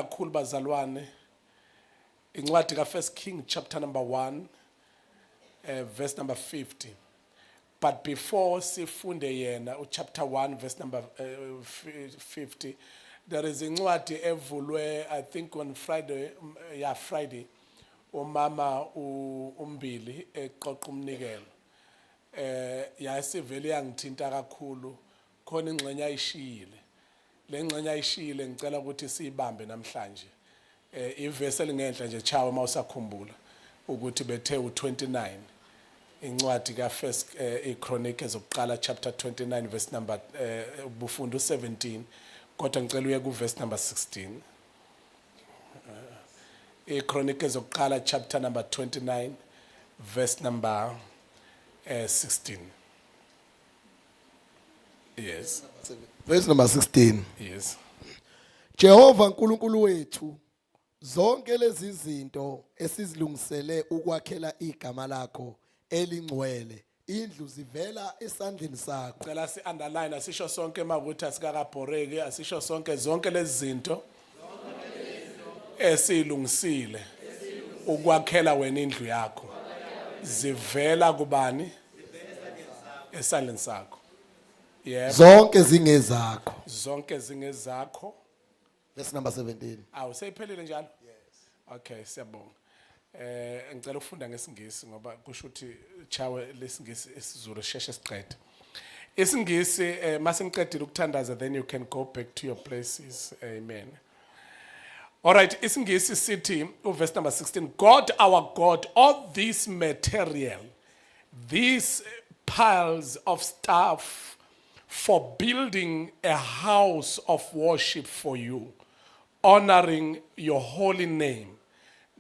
kakhulu bazalwane incwadi ka First King chapter number 1 verse number 50. But before sifunde yena chapter 1 verse number 50, there is incwadi evulwe I think on Friday, Friday, umama umbili eqoqa umnikelo. Yasivele yangithinta kakhulu khona ingxenye ayishiyile. Le ngxenye ayishiyile ngicela ukuthi siyibambe namhlanje. Ivesi elingenhla nje chawa mawusakhumbula ukuthi bethe u29 incwadi ka First Chronicles zokuqala chapter 29 verse number ubufunda u17 kodwa ngicela uye ku verse number 16. Chronicles zokuqala chapter number 29 verse number 16. Yes. Verse number 16. Yes. Jehova nkulunkulu wethu zonke lezi zinto esizilungisele ukwakhela igama lakho elingcwele indlu zivela esandleni sakho. Cela si underline asisho sonke makuthi asikakabhoreki asisho sonke zonke lezi zinto esilungisile ukwakhela wena indlu yakho zivela kubani? Esandleni sakho. Yebo. Zonke zingezakho. Zonke zingezakho. Verse number 17. Awu seyiphelile njalo? Yes. Okay, siyabonga. Ngicela ukufunda ngesingisi ngoba kusho ukuthi chawe lesingisi isizulu sheshe siqede. Isingisi mase ngiqedile ukuthandaza then you can go back to your places. Amen. All right, isingisi sithi verse number 16, God our God, all this material, these piles of stuff for building a house of worship for you, honoring your holy name.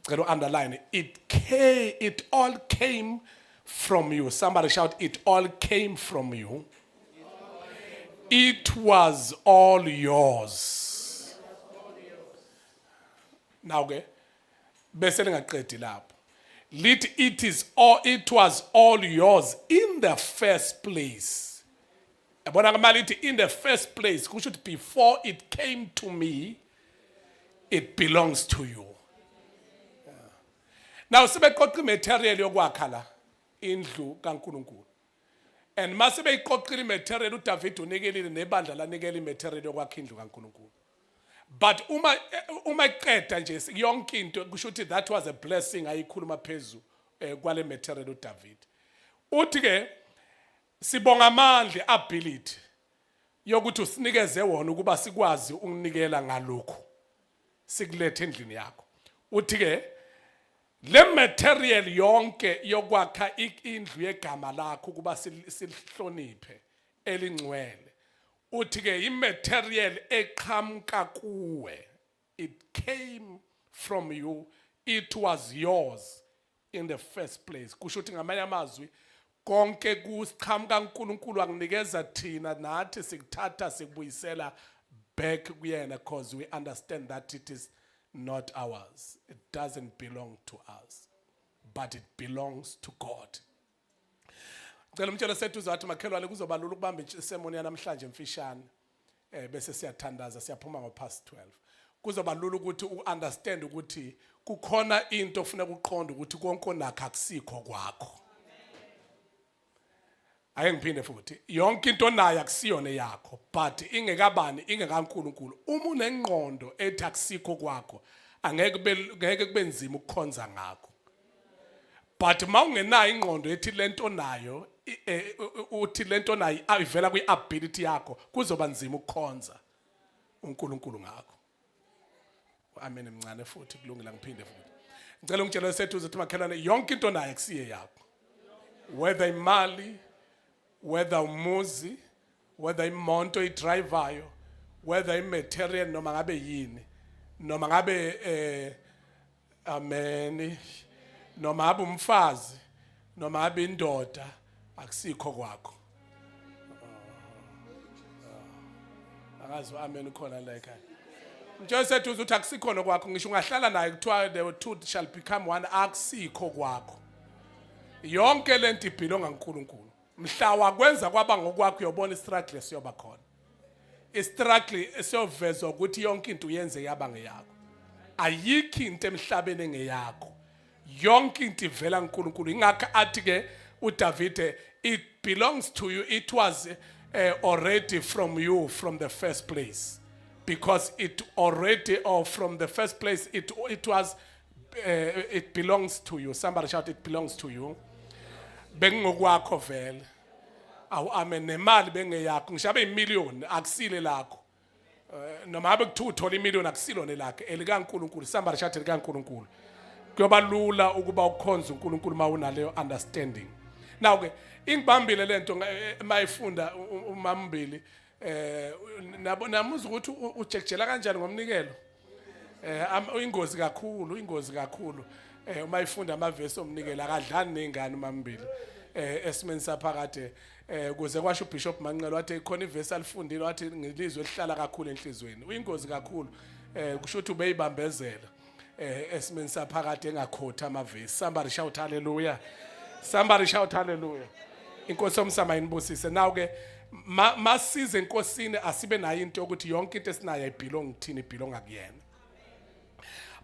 Going to underline it all came from you. Somebody shout, it all came from you. It was all yours. Now, okay, bese ngaqedi lapho. It was all yours in the first place. In the first place, before it came to me, it belongs to you. Now, sibeqoqa material yokwakha la indlu kaNkulunkulu. And masibe iqoqile material uDavid unikelile nebandla lanikela imaterial yokwakha indlu kaNkulunkulu. But uma iqeda nje yonke into kusho ukuthi that was a blessing ayikhuluma phezulu kwale material uDavid. Uthi ke sibonga amandla ability yokuthi usinikeze wona ukuba sikwazi ukunikela ngalokho sikulethe endlini yakho. Uthi ke le material yonke yokwakha indlu yegama lakho kuba silihloniphe elingcwele. Uthi ke imaterial eqhamuka kuwe, it came from you, it was yours in the first place. Kusho ukuthi ngamanye amazwi konke kusiqhamuka uNkulunkulu akunikeza thina nathi sikuthatha sikubuyisela back kuyena because we understand that it is not ours. It doesn't belong to us, but it belongs to God. Ngicela umtshela sethu zathi makhelwane kuzoba lula ukubamba isemoni yanamhlanje emfishane bese siyathandaza siyaphuma ngo-12. Kuzoba lula ukuthi u-understand ukuthi kukhona into ofuneka uqonde ukuthi konke onakho akusikho kwakho. Ake ngiphinde futhi yonke into onayo akusiyona yakho but ingekabani ingekaNkulunkulu. Uma unengqondo ethi akusikho kwakho angeke kube nzima ukukhonza ngakho. But mawungenayo ingqondo ethi lento onayo uthi lento onayo ivela kwi-ability yakho kuzoba nzima ukukhonza uNkulunkulu ngakho. Amen emncane futhi kulungile ngiphinde futhi. Ngicela ungitshele sethu ukuthi makhelwane yonke into onayo akusiye yakho. Whether imali, whether umuzi, whether imonto idrivayo, whether imaterial noma ngabe yini, noma ngabe amen, noma ngabe umfazi, noma ngabe indoda akusikho kwakho. Akazi amen ukhona la ekhaya. Nje sethu uthi akusikho kwakho ngisho ungahlala naye kuthiwa the two shall become one akusikho kwakho. Yonke lento ibhilonga kuNkulunkulu. Mhla wakwenza kwaba ngokwakho uyobona istruggle esiyoba khona. Istruggle esiyovezwa ukuthi yonke into uyenze yaba ngeyakho. ayikho into emhlabeni engeyakho yonke into ivela kuNkulunkulu ingakho athi ke uDavid it belongs to you it was already from you from the first place because it already or from the first place it was it belongs to you somebody shout it belongs to you bengokwakho vele awu amen nemali bengeyakho ngishabe imillion akusile lakho noma abe kuthiwa uthola imillion akusilone lakhe elikaNkulunkulu somebody shout elikaNkulunkulu kuyoba lula ukuba ukhonze uNkulunkulu mawunaleyo understanding now ke ingibambile lento mayifunda umambili namuza ukuthi ujekjela kanjani ngomnikelo ingozi kakhulu uma ifunda amavesi omnikelo akadlani nezingane umambili esimeni saphakade kuze kwasho uBishop Manqelo wathi khona ivesi alifundile wathi ngilizwe lihlala kakhulu enhlizweni uyingozi kakhulu kusho ukuthi ubeyibambezela esimeni saphakade engakhotha amavesi somebody shout hallelujah inkosi yomsama inibusise naw ke masize enkosini asibe nayo into ukuthi yonke into esinayo ayibelong kuthini ibelonga kuyena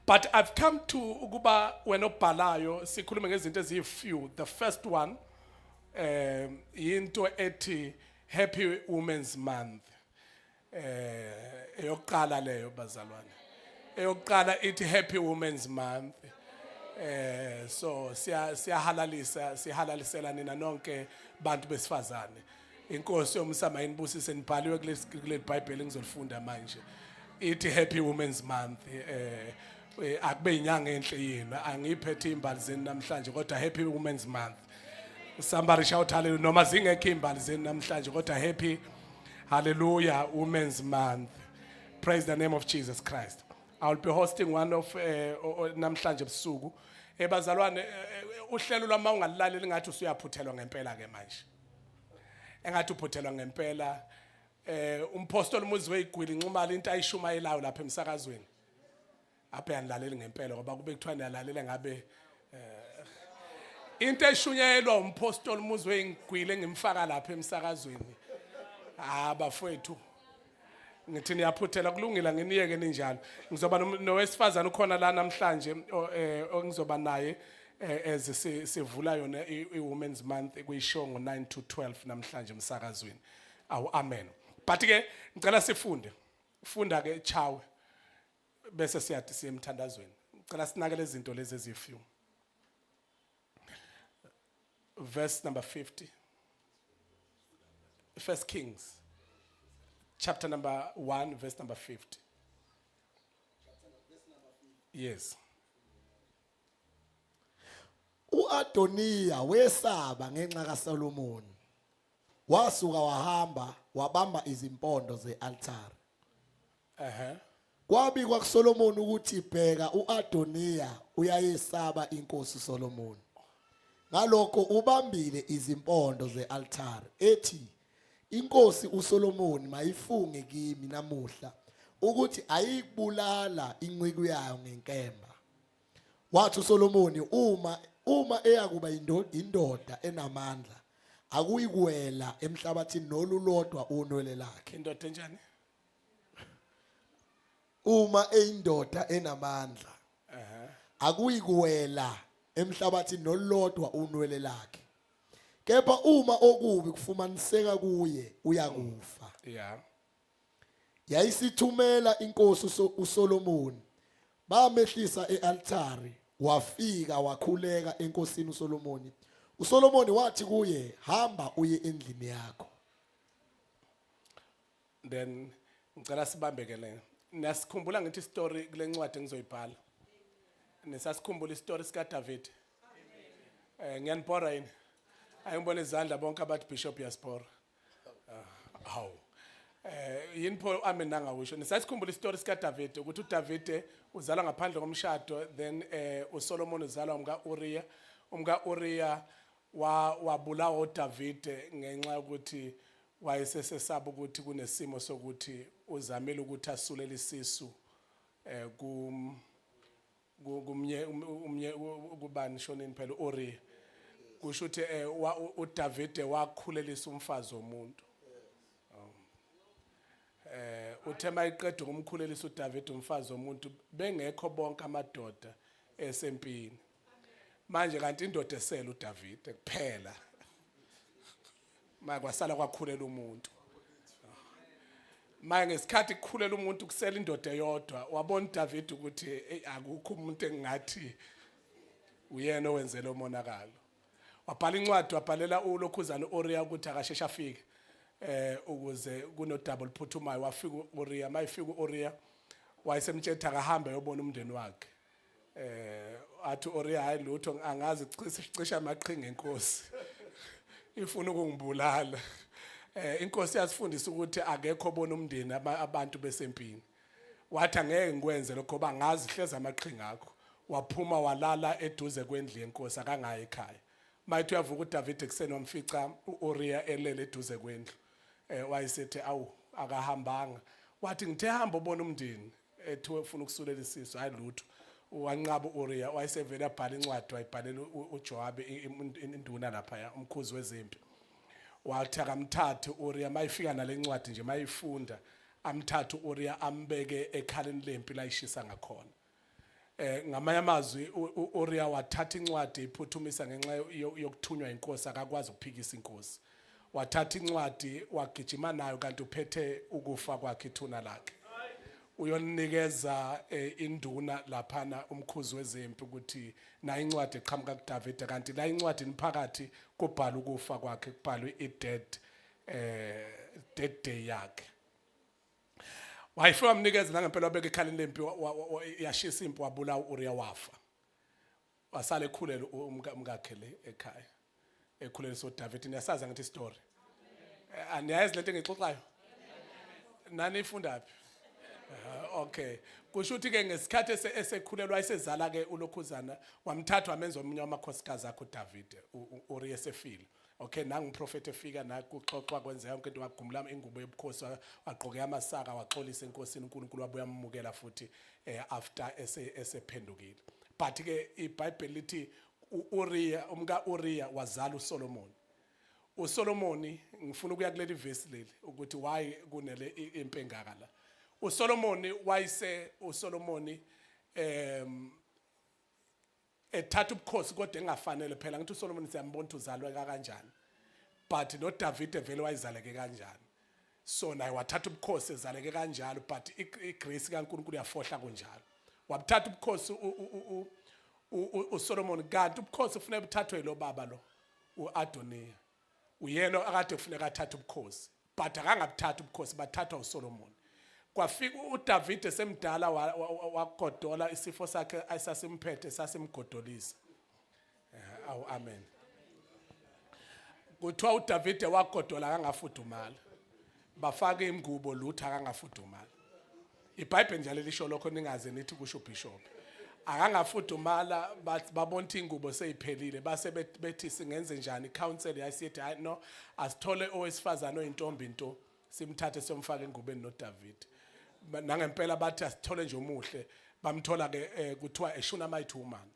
but I've come to ukuba wena obhalayo sikhulume ngezinto ezifew the first one into ethi Happy Women's Month eyokuqala leyo bazalwane eyokuqala ithi Happy Women's Month so siyahalalisela nina nonke bantu besifazane inkosi yomsama inibusise nibhaliwe kule Bible engizolifunda manje ithi Happy Women's Month akube inyanga enhle yini angiphethe imbali zeni namhlanje kodwa Happy Women's Month somebody shout hallelujah noma zingekho imbali zeni namhlanje kodwa happy hallelujah Women's Month praise the name of Jesus Christ I will be hosting one of namhlanje ebusuku bazalwane uhlelo lwama ungalilaleli ngathi usuyaphuthelwa ngempela ke manje engathi uphuthelwa ngempela umpostoli umuzi weyigwili inxumala into ayishumayelayo lapha emsakazweni apha yanilaleli ngempela ngoba kube kuthiwa niyalalela ngabe into eshunyayelwa umpostoli umuzi weyigwili engimfaka lapha emsakazweni bafowethu ngithi niyaphuthela kulungile nginiyeke ninjalo ngizoba nowesifazana ukhona la namhlanje ongizoba naye sivula yona iWomen's Month kuyishow ngo9 to 12 namhlanje emsakazweni awu amen but ke ngicela sifunde funda ke chawe bese siyathi siyemthandazweni ngicela sinake lezi zinto lezi ezifew verse number 50 First Kings chapter number 1 verse number 50 yes uAdoniya wesaba ngenxa kaSolomoni wasuka wahamba wabamba izimpondo zealtare kwabikwa kuSolomoni ukuthi bheka uAdoniya uyayesaba inkosi uSolomoni ngalokho ubambile izimpondo zealtare ethi inkosi uSolomoni mayifunge kimi namuhla ukuthi ayikubulala inqiku yayo ngenkemba wathi uSolomoni uma eyakuba indoda enamandla akuyikuwela emhlabathini nolulodwa unwele lakhe indoda enjani uma eyindoda enamandla akuyikuwela emhlabathini nolulodwa unwele lakhe kepha uma okubi kufumaniseka kuye uyakufa yeah yayisithumela inkosi uSolomoni bamehlisa ealtare wafika wakhuleka enkosini uSolomoni uSolomoni wathi kuye hamba uye endlini yakho then ngicela sibambeke le nasikhumbula ngithi story kule ncwadi engizoyibhala nesasikhumbula istory sika David ngiyanibhora yini ayibone izandla bonke abathi Bishop Yaspora haw yini pho amen nangawisho nesasikhumbula istory sika David ukuthi uDavid uzalwa ngaphandle komshado then uSolomon uzalwa umka Uriya wabulawa uDavid ngenxa yokuthi wayesesesaba ukuthi kunesimo sokuthi uzamela ukuthi asulele isisu kubani shonini phela Uriya kusho ukuthi uDavid wakhulelisa umfazi womuntu uthe mayiqeda ukumkhulelisa uDavid umfazi womuntu bengekho bonke amadoda esempini manje kanti indoda esela uDavid kuphela makwasala kwakhulela umuntu manje ngesikhathi kukhulela umuntu kusela indoda eyodwa wabona uDavid ukuthi akukho umuntu engathi uyena owenzele umonakalo wabhala incwadi wabhalela ulokhuzana uOriya ukuthi akasheshe afike ukuze kuno double phuthumayo wafika uOriya mayifika uOriya wayesemthetha akahambe yobona umndeni wakhe athi uOriya hayi lutho angazi cisha amaqhinga enkosi ifuna ukungibulala inkosi yasifundisa ukuthi akekho bona umndeni abantu besempini wathi angeke ngikwenze lokho ngoba ngazi hleza amaqhinga akho waphuma walala eduze kwendlu yenkosi akangayi ekhaya mayithi uyavuka uDavid ekseni wamfica uOriya elele eduze kwendlu wayesethi awu akahambanga wathi ngithe hamba ubona umndeni ethi ufuna ukusulela isiso hayi lutho wanqaba uOriya wayesevela abhala incwadi wayibhalela uJowabi induna lapha umkhuzi wezempi wathi akamthathe uOriya mayifika nalencwadi nje mayifunda amthathe uOriya ambeke ekhaleni lempi la ishisa ngakhona ngamanye amazwi uOriya wathatha incwadi iphuthumisa ngenxa yokuthunywa inkosi akakwazi ukuphikisa inkosi wathatha incwadi wagijima nayo kanti uphethe ukufa kwakhe ithuna lakhe uyonikeza induna laphana umkhuzi wezempi ukuthi na incwadi eqhamuka kuDavid kanti la incwadi niphakathi kubhala ukufa kwakhe kubhalwe dead day yakhe wayifika wamnikeza nangempela wabeka ekhaleni lempi yashisa impi wabulawa uOriya wafa wasale ekhulele umkakhe le ekhaya ekhulelisa uDavid niyasazi ngathi story aniyazi lento engixoxayo nani ifundaphi okay kusho ukuthi ke ngesikhathi esekhulelwa isezala ke ulokhuzana wamthatha wamenza omunye wamakhosikazi akhe uDavid uOriya esefile okay nangu umprofeti efika nakuxoxwa kwenzeka yonke into wagumula ingubo yobukhosi waqoke amasaka waxolisa enkosini uNkulunkulu wabuya amukela futhi after esephendukile but ke iBhayibheli lithi uOriya umkaOriya wazala uSolomon uSolomon ngifuna ukuya kuleli verse leli ukuthi why kunele impi engaka la uSolomon ethatha ubukhosi kodwa engafanele phela ngithi uSolomon siyambona ukuthi uzalwe kanjani but noDavid vele wayizaleke kanjani so naye wathatha ubukhosi ezaleke kanjalo but igrace kaNkulunkulu yafohla kunjalo wabuthatha ubukhosi uSolomon kanti ubukhosi ufuneka buthathwe lo baba lo uAdoniya uyena akade kufuneka athathe ubukhosi but akangabuthatha ubukhosi bathathwa uSolomon kwafika uDavid esemdala wagodola isifo sakhe ayisasimphethe sasimgodolisa awu amen kuthiwa uDavid wagodola akangafudumala bafaka ingubo lutho akangafudumala iBhayibheli njalo lisho lokho ningaze nithi kusho bishop akangafudumala babona ingubo seyiphelile base bethi singenze njani council yayisithi hayi no asithole owesifazana oyintombi into simthathe somfaka engubeni noDavid nangempela bathi asithole nje omuhle bamthola ke kuthiwa eShunammite woman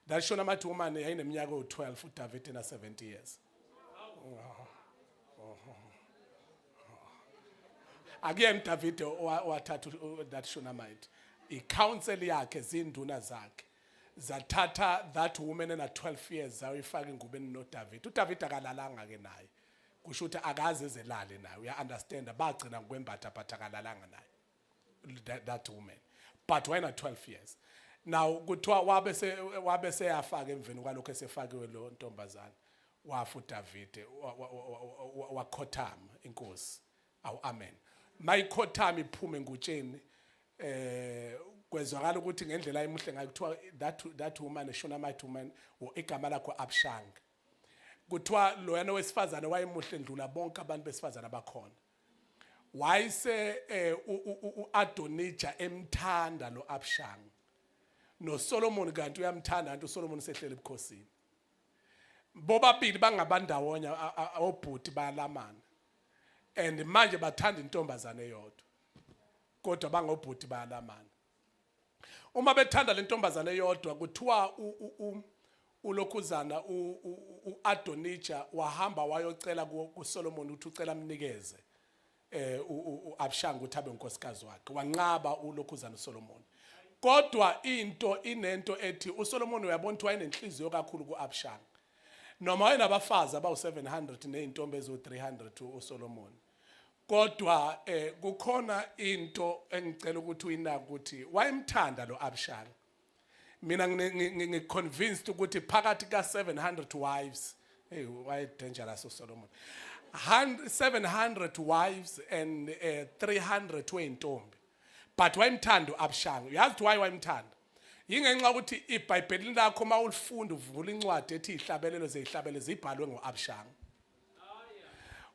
that Shunammite woman yayineminyaka u12 uDavid na 70 years again David wathatha that Shunammite icouncil yakhe zinduna zakhe zathatha that woman ena 12 years zawuyifaka engubeni noDavid uDavid akalalanga ke naye kusho ukuthi akaze ezelale naye uya understand bagcina ngokwembatha but akalalanga naye that woman but when at 12 years now kuthiwa wabese yafaka emveni kwalokho esefakiwe lo ntombazana wafu David wakhothama inkosi awu amen mayikhothama iphume ngutsheni kwezwakala ukuthi ngendlela emuhle ngayo kuthiwa that woman eShunammite woman igama lakho Abshang kuthiwa loyana wesifazane wayemuhle endlula bonke abantu besifazane abakhona wayise uAdonija emthanda lo Abshang noSolomon kanti uyamthanda kanti uSolomon sehlele ebukhosini bobabili bangabandawonye obhuti bayalamana and manje bathanda intombazane eyodwa kodwa bangobhuti bayalamana uma bethanda le ntombazane eyodwa kuthiwa ulokhuzana uAdonija wahamba wayocela kuSolomon ukuthi ucela amnikeze uAbshang ukuthi abe unkosikazi wakhe, wanqaba uLokhuzana uSolomon. Kodwa inento ethi uSolomon uyabona ukuthi wayenenhliziyo kakhulu kuAbshang. Noma wayenabafazi abawu700 nezintombi ezu300 uSolomon. Kodwa kukhona into engicela ukuthi uyinaka ukuthi wayemthanda lo Abshang. Mina ngiconvinced ukuthi phakathi ka700 wives, hey why dangerous uSolomon. 700 wives and 300 weyintombi. But wayemthanda uAbshang. Uyazi ukuthi wayemthanda? Yingenxa ukuthi iBhayibheli lakho mawulifunda uvula incwadi ethi ihlabelelo zezihlabelelo zibhalwe ngoAbshang.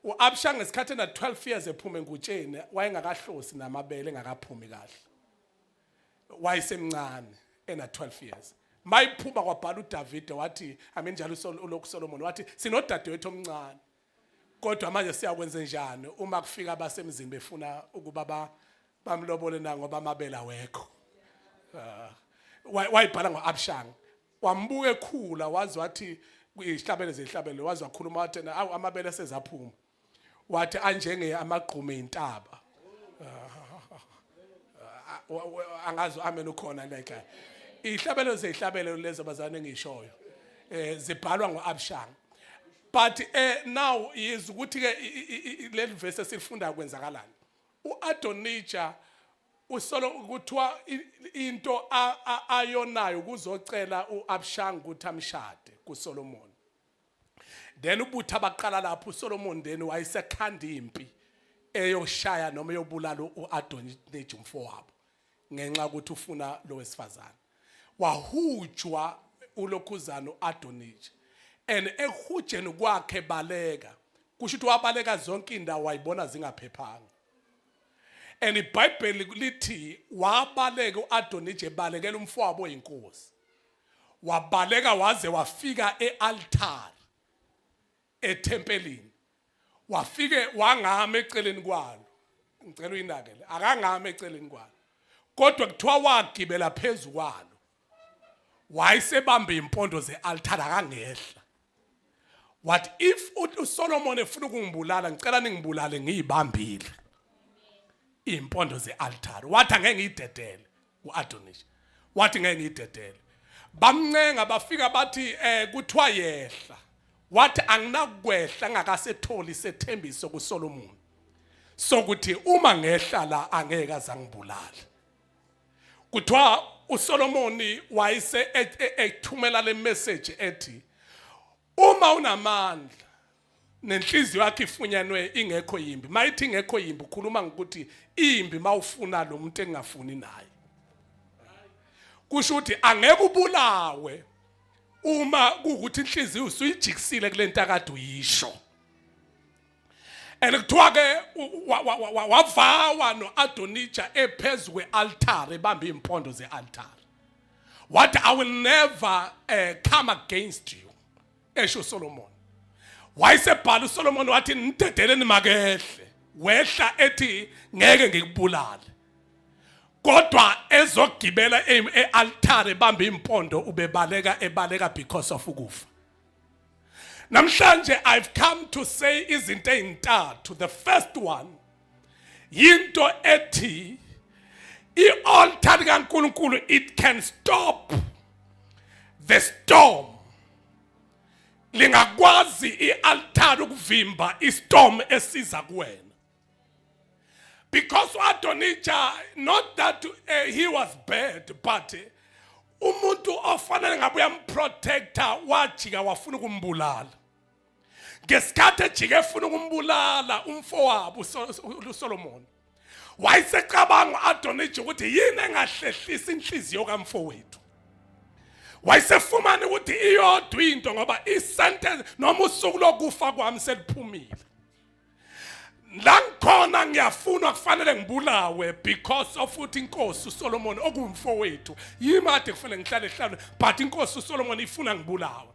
uAbshang ngesikhathi na 12 years ephuma engutsheni wayengakahlosi namabele engakaphumi kahle. Wayesemncane ena 12 years. Mayiphuma kwabhala uDavid wathi njalo uSolomon wathi sinodadewethu omncane. Kodwa manje siyakwenza njani uma kufika abasemzini befuna ukuba bamlobole na ngoba amabele awekho. Wayibhala ngoAbshang. Wambuka ekhula wazi wathi izihlabelelo zezihlabelelo wazi wakhuluma wathi amabele sezaphuma. Wathi anjenge amagqume intaba. Angazi amen ukhona la ekhaya. Izihlabelelo zezihlabelelo lezo bazane ngishoyo. Zibhalwa ngoAbshang. But now is ukuthi ke le verse esifunda kwenzakalani. uAdonijah usolo kuthiwa into ayonayo kuzocela uAbshang ukuthi amshade kuSolomon. Then ubutha baqala lapho uSolomon then wayesekhanda impi eyoshaya noma eyobulala uAdonijah umfowabo ngenxa ukuthi ufuna lo wesifazane. Wahujwa uLokhuzana uAdonijah. And ehujeni kwakhe baleka kusho ukuthi wabaleka zonke indawo wayibona zingaphephanga. And iBhayibheli lithi wabaleka uAdonijah balekela umfowabo oyinkosi. Wabaleka waze wafika ealtar etempelini. Wafike wangama eceleni kwalo. Ngicela uyinakele. Akangama eceleni kwalo. Kodwa kuthiwa wagibela phezulu kwalo. Wayesebamba impondo zealtar akangehla. What if uSolomon efuna ukungibulala ngicela ningibulale ngiyibambile impondo zealtar. Wathi angeke ngiyidedele uAdonijah. Wathi ngeke ngiyidedele. Bamncenga bafika bathi kuthiwa yehla. Wathi anginakwehla ngakasetholi isethembiso kuSolomon. Sokuthi uma ngehla la angeke azangibulala. Kuthiwa uSolomon wayise ethumela le message ethi uma unamandla nenhliziyo yakhe ifunyanwe ingekho yimbi. Mayithi ingekho yimbi ukhuluma ngokuthi imbi mawufuna lo muntu engafuni naye. Kusho ukuthi angeke ubulawe uma kuukuthi inhliziyo usuyijikisile kulento akade uyisho. And kuthiwa ke wavawa noAdonijah ephezulu kwealtar ebambe impondo zealtar. What I will never come against you. Esho Solomon. Wayesebhala uSolomon wathi nidedeleni makehle. Wehla ethi ngeke ngikubulale. Kodwa ezogibela ealtar ebambe impondo ebaleka because of ukufa. Namhlanje I've come to say izinto ezintathu. The first one yinto ethi ialtar kaNkulunkulu it can stop the storm. Lingakwazi ialtar ukuvimba istorm esiza kuwena. Because uAdonijah, not that he was bad, but umuntu ofanele ngabe uyamprotector wajika wafuna ukumbulala. Ngesikhathi ejike efuna ukumbulala umfowabo uSolomon. Wayesecabanga uAdonijah ukuthi yini engahlehlisa inhliziyo kamfowethu. Wayesefumana ukuthi iyodwa into ngoba isentence noma usuku lokufa kwami seliphumile. La ngikhona ngiyafuna kufanele ngibulawe because of ukuthi inkosi uSolomon okumfowethu yimade kufanele ngihlale ehlalo but inkosi uSolomon ifuna ngibulawe.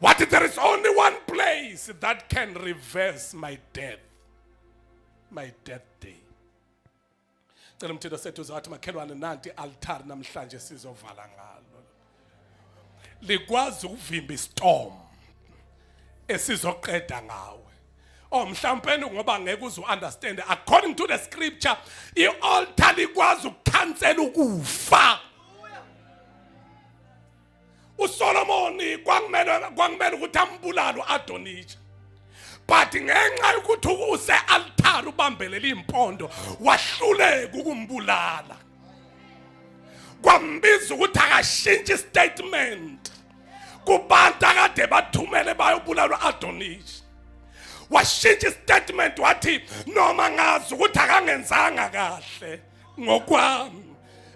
What if there is only one place that can reverse my death day. Cela umthetho sethu uzathi makhelwane nanti altar namhlanje sizovala ngalo. Likwazi ukuvimba istorm esizoqeda ngawe. mhlawumbe ngoba ngeke uzu understand, according to the scripture i-altar likwazi ukukhansela ukufa. uSolomoni kwangumele ukuthi ambulale uAdonija, but ngenxa yokuthi use-altar ubambelela impondo wahluleka ukumbulala. Kwambiza ukuthi akashintshe istatement kubantu akade bathumele bayobulala uAdonija. Washintsha istatement wathi noma ngazi ukuthi akangenzanga kahle ngokwami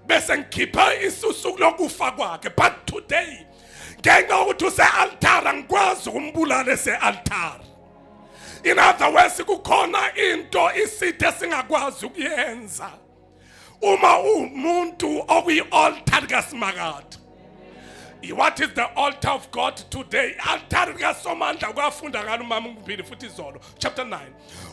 bese ngikhipha isusu lokufa kwakhe, but today ngenxa yokuthi use-altar angikwazi ukumbulala ese-altar. In other words, kukhona into isithe esingakwazi ukuyenza uma umuntu okuyi-altar kaSimakade. What is the altar of God today? Altar kaSomandla kwafunda ngalo umama uMbili futhi izolo chapter 9.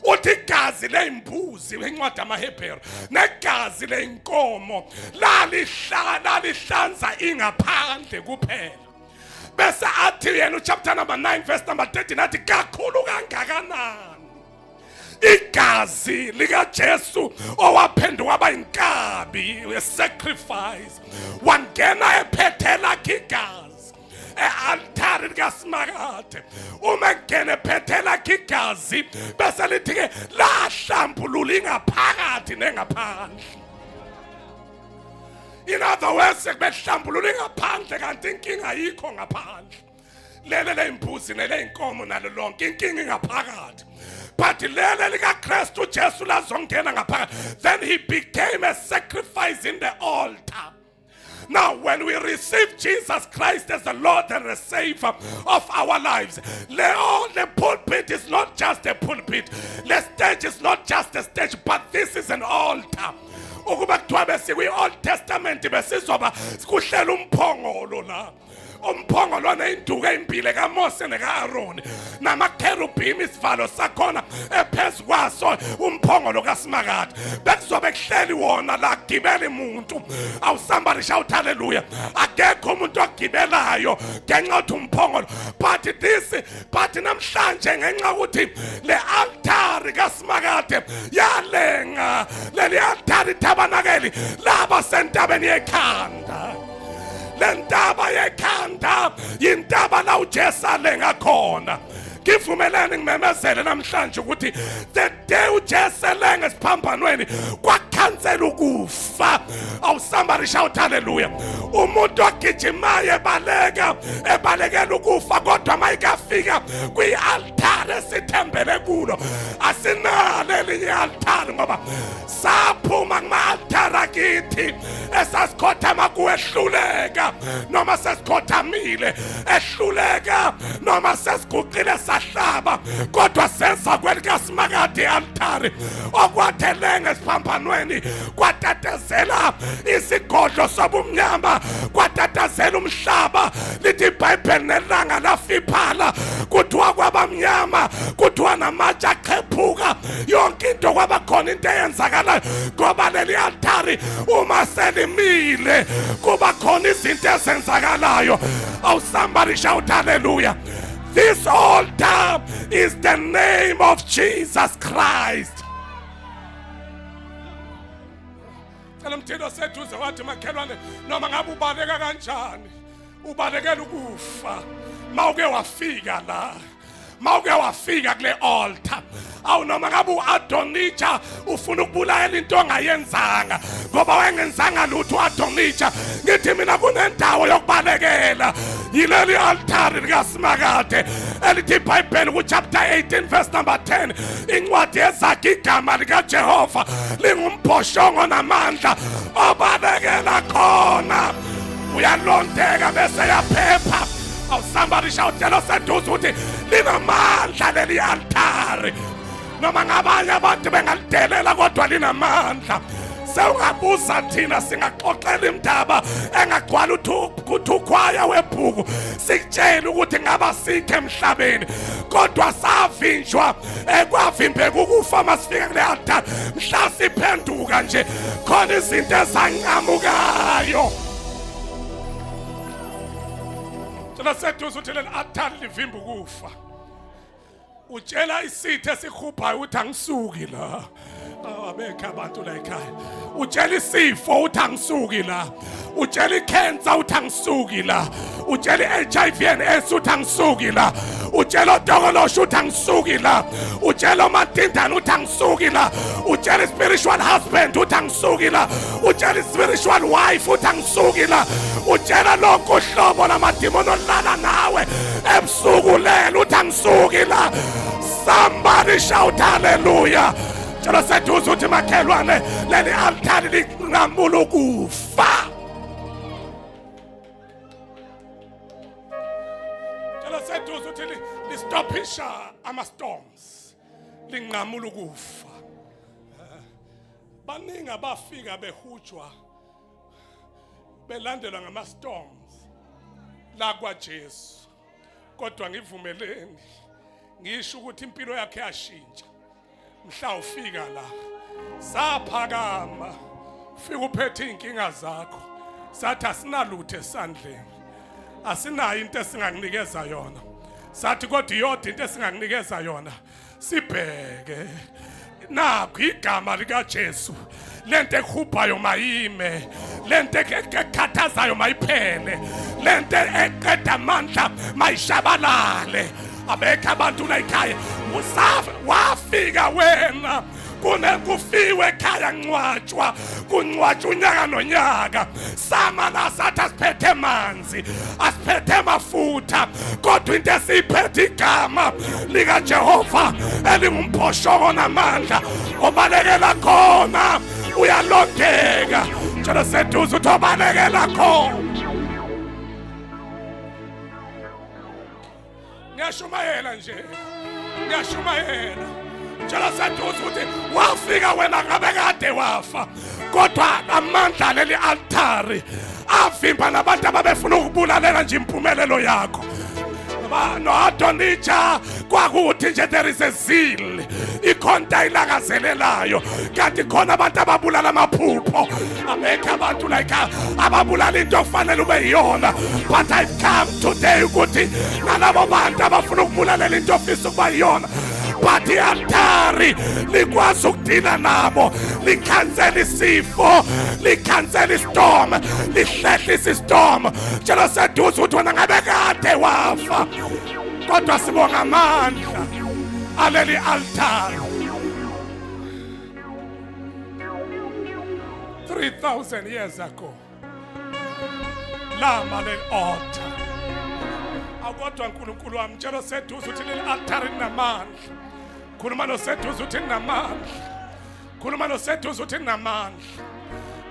Uthi igazi leimbuzi encwadi amaHebheru negazi leinkomo lalihlanza ingaphandle kuphela. Bese athi yena chapter number 9 verse number 13 athi kakhulu kangakanani igazi likaJesu owaphenduka waba inkabi, a sacrifice, wangena ephethe lakhe igazi e-altar likaSimakade. Uma ngene ephethe lakhe igazi bese lithi ke lahlambulula ingaphakathi nengaphandle. In other words, behlambulula ingaphandle kanti inkinga ayikho ngaphandle. Lele leimbuzi neleinkomo nalo lonke inkinga ingaphakathi. But lele likaKristu Jesu lazongena ngaphakathi. Then he became a sacrifice in the altar. Now when we receive Jesus Christ as the Lord and the Savior of our lives, the pulpit is not just a pulpit. The stage is not just a stage, but this is an altar. Ukuba kuthiwa besikwi-Old Testament besizoba kuhlela umphongolo la. Umphongolo neinduku ezimbili kaMose neka-Aroni namakherubhimi isivalo sakhona ephezu kwaso umphongolo kaSimakade. Bekuzobe kuhleli wona la kugibela umuntu. Awu somebody shout hallelujah. Akekho umuntu ogibelayo ngenxa yokuthi umphongolo. But namhlanje ngenxa yokuthi le-altar kaSimakade yalenga, leli altar itabanakeli laba sentabeni yekhanda. Lentaba yekhanda yintaba la uJesu alenga khona. Ngivumelene ngimemezele namhlanje ukuthi the day uJesu elenga esiphambanweni kwakhansela ukufa. Awu somebody shout hallelujah. Umuntu ogijimayo ebalekela ukufa kodwa mayikafika kwi-altar esithembele kulo asinalo elinye altar ngoba saphuma kuma-altar akithi esasikhothama kuwehluleka noma sesikhothamile ehluleka noma sesiguqile sahlaba kodwa seza kwelikaSimakade i-altar okwathelenga esiphambanweni kwatatazela isigodlo sobumnyama kwatatazela umhlaba. Lithi iBhayibheli nelanga lafiphala kuthiwa kwabamnyama kuthiwa namatshe aqhephuka yonke into kwaba khona into eyenzakalayo ngoba leli altari uma selimile kuba khona izinto ezenzakalayo. Oh somebody shout hallelujah. This altar is the name of Jesus Christ. Mthendo sethuze wathi makhelwane noma ngabe ubaleka kanjani ubalekela ukufa mawuke wafika la, mawuke wafika kule altar. Awu noma ngabe uAdonija ufuna ukubulayela into ongayenzanga ngoba wengenzanga lutho uAdonija, ngithi mina kunendawo yokubalekela yileli altar likaSimakade elithi iBhayibheli ku chapter 18 verse number 10 incwadi ezakhe igama likaJehova lingumbhoshongo namandla obalekela khona uyalondeka bese yaphepha. Awu somebody shout tell seduze ukuthi linamandla leli altar noma ngabanye abantu bengalidelela kodwa linamandla. Sewungabuza thina singaxoxela indaba engagcwala ukuthi ukhwaya webhuku sikutshela ukuthi ngaba sikhe emhlabeni kodwa savinjwa ekwavimbeka ukufa masifika kule altar. Mhla siphenduka nje khona izinto ezanqamukayo. Thina seduze ukuthi leli altar livimba ukufa. utshela isithe esikhuphayo ukuthi angisuki la. Abekho abantu la ekhaya. Utshela isifo uthi angisuki la. Utshela icancer uthi angisuki la. Utshela iHIV and AIDS uthi angisuki la. Utshela odokoloshi uthi angisuki la. Utshela uMatindana uthi angisuki la. Utshela spiritual husband uthi angisuki la. Utshela spiritual wife uthi angisuki la. Utshela lonke uhlobo lamadimoni olala nawe ebusuku lelo uthi angisuki la. Somebody shout hallelujah. Tshela seduze uthi makhelwane leli altari linqamula ukufa. Tshela seduze uthi listopisha ama-storms linqamula ukufa. Baningi abafika behujwa belandelwa ngama-storms la kwaJesu. Kodwa ngivumeleni ngisho ukuthi impilo yakhe yashintsha mhla ufika la saphakama ufika uphethe inkinga zakho sathi asinalutho esandleni asinayo into esingakunikeza yona sathi kodwa iyodwa into esingakunikeza yona sibheke nakho igama lika Jesu lento ekhuphayo mayime lento ekhathazayo mayiphele lento eqeda amandla mayishabalale. Abekho abantu la ekhaya usafa wafika wena kufiwe ekhaya ncwatshwa kuncwatshwa unyaka nonyaka samana sathi asiphethe manzi asiphethe mafutha kodwa into esiphethe igama lika Jehova elingumphoshoko namandla obalekela khona uyalongeka. Tshela seduze uthi obalekela khona. Ngiyashumayela nje ngiyashumayela. Tshela seduze ukuthi wafika wena ngabe kade wafa kodwa amandla leli altari avimba nabantu ababefuna ukubulalela nje impumelelo yakho. No Adonija kwakuthi nje there is a zeal ikhonta ilakazelelayo kanti khona abantu ababulala amaphupho. Abekho abantu like ababulala into ofanele ube yiyona. But I've come today ukuthi nalabo bantu abafuna ukubulalela into ofisa ukuba yiyona but i-altari likwazi ukudila nabo likhansela isifo likhansela istorm lihlehlisa istorm. Tshela seduze ukuthi wena ngabe kade wafa kodwa sibonga amandla aleli altari. 3,000 years ago lama leli altar akodwa uNkulunkulu wami. Tshela seduze ukuthi leli altari linamandla. Khuluma noseduze uthi ninamandla. Khuluma noseduze uthi ninamandla.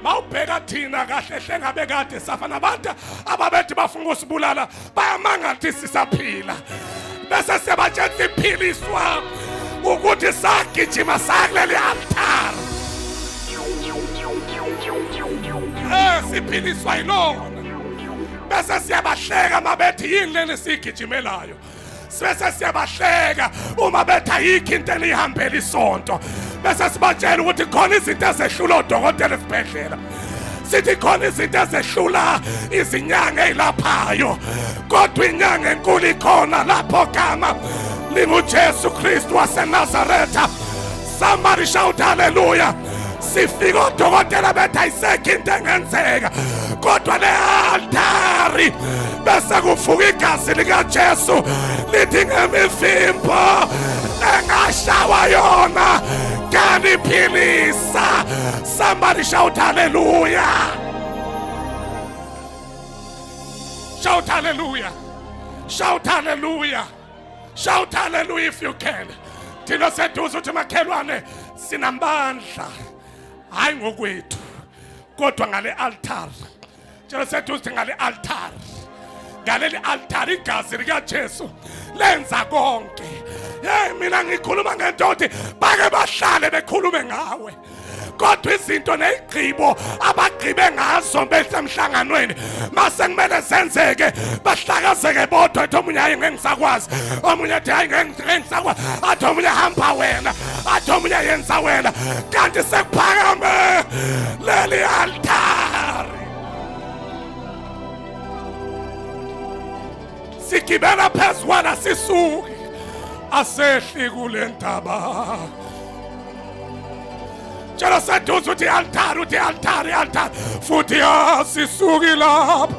Mawubheka thina kahle hle ngabe kade safa nabantu ababethi bafuna usibulala bayamanga ukuthi sisaphila bese siyabatshela siphiliswa ukuthi sagijima sakuleli altari. Siphiliswa yilona bese siyabahleka mabethi yini leni sigijimelayo. Bese siyabahleka uma bethi ayikho into elihambela isonto bese sibatshela ukuthi khona izinto ezehlula odokotela esibhedlela sithi khona izinto ezehlula izinyanga ezilaphayo kodwa inyanga enkulu ikhona lapho gama linguJesu Kristu waseNazaretha. Somebody shout hallelujah. Sifika odokotela bethi ayisekho into engenzeka kodwa le altari bese kuvuka igazi lika Jesu lithi ngemivimbo engashawa yona kaniphilisa. Somebody shout hallelujah. Shout hallelujah. Shout hallelujah. Shout hallelujah if you can. Thina seduze uthi makhelwane sinamandla hayi ngokwethu kodwa ngale altari. Tshela seduze ngale altari. Ngaleli altari igazi lika Jesu lenza konke. Mina ngikhuluma ngento ukuthi bake bahlale bekhulume ngawe kodwa izinto nezigqibo abagqibe ngazo besemhlanganweni mase kumele zenzeke bahlakazeke bodwa ethi omunye hayi ngengisakwazi omunye ethi hayi ngengisakwazi athi omunye hamba wena athi omunye yenza wena kanti sekuphakame leli altari. Sikibela phezu kwala sisuki asehli kule ndaba. Tshela seduze uthi i-altar, uthi i-altar, i-altar. Futhi asisuki lapha,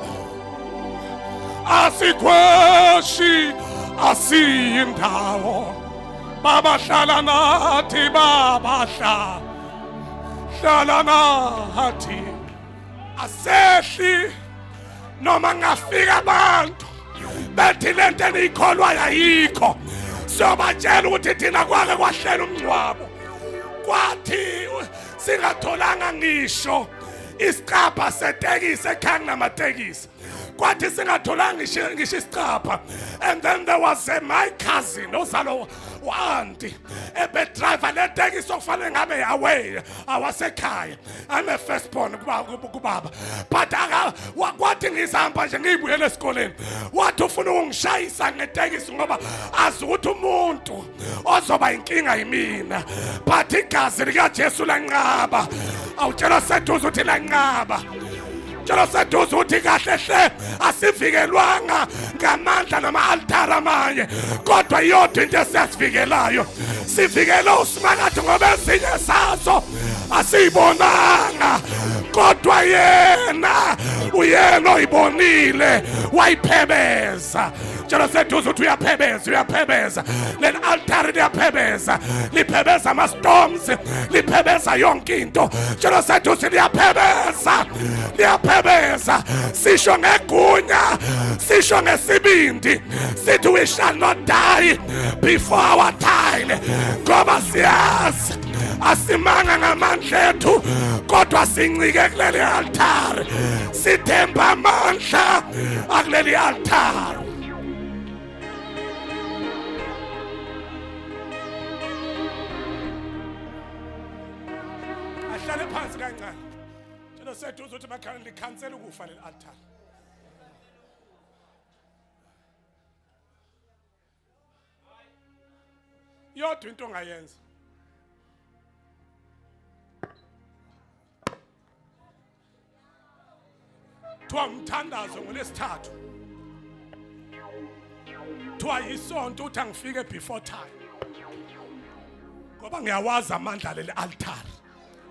asikhweshi, asiyindawo. Babahlala nathi, hlala nathi. Asehli noma ngafika abantu bethi lento eniyikholwayo ayikho. Siyobatshela ukuthi thina kwake kwahlela umngcwabo. Kwathi singatholanga ngisho isicapha setekisi ekhanga namatekisi. Kwathi singatholanga ngisho isicapha. And then there was my cousin ozalo wanti ebedriver letekisi okufanele ngabe away awasekhaya. I'm a firstborn kubaba. But kwathi ngizihamba nje ngiyibuyele esikoleni, wathi ufuna ungishayisa ngetekisi ngoba azi ukuthi umuntu ozoba inkinga yimina. But igazi likaJesu lanqaba. Awutshela seduze uthi lanqaba. Tshela seduze uthi kahle hle asivikelwanga ngamandla nama-altar amanye, kodwa iyodwa into esiyasivikelayo. Sivikela usimakade ngoba ezinye zazo asiyibonanga, kodwa yena uyena oyibonile wayiphebeza. Tshela seduze uthi uyaphebeza. Leli altar liyaphebeza, liphebeza ama-storms, liphebeza yonke into. Tshela seduze liyaphebeza. Sisho ngegunya, sisho ngesibindi, sithi we shall not die before our time. Ngoba siyazi asimanga ngamandla ethu, kodwa sincike kuleli altar. Sithemba amandla akuleli altar. Ahlale phansi kancane. Tshela seduze uthi makhaya likhansela ukufa leli altar. Yodwa into ongayenza. Thiwa umthandazo ngolesithathu. Thiwa yisonto uthi angifike before time. Ngoba ngiyawazi amandla leli altar.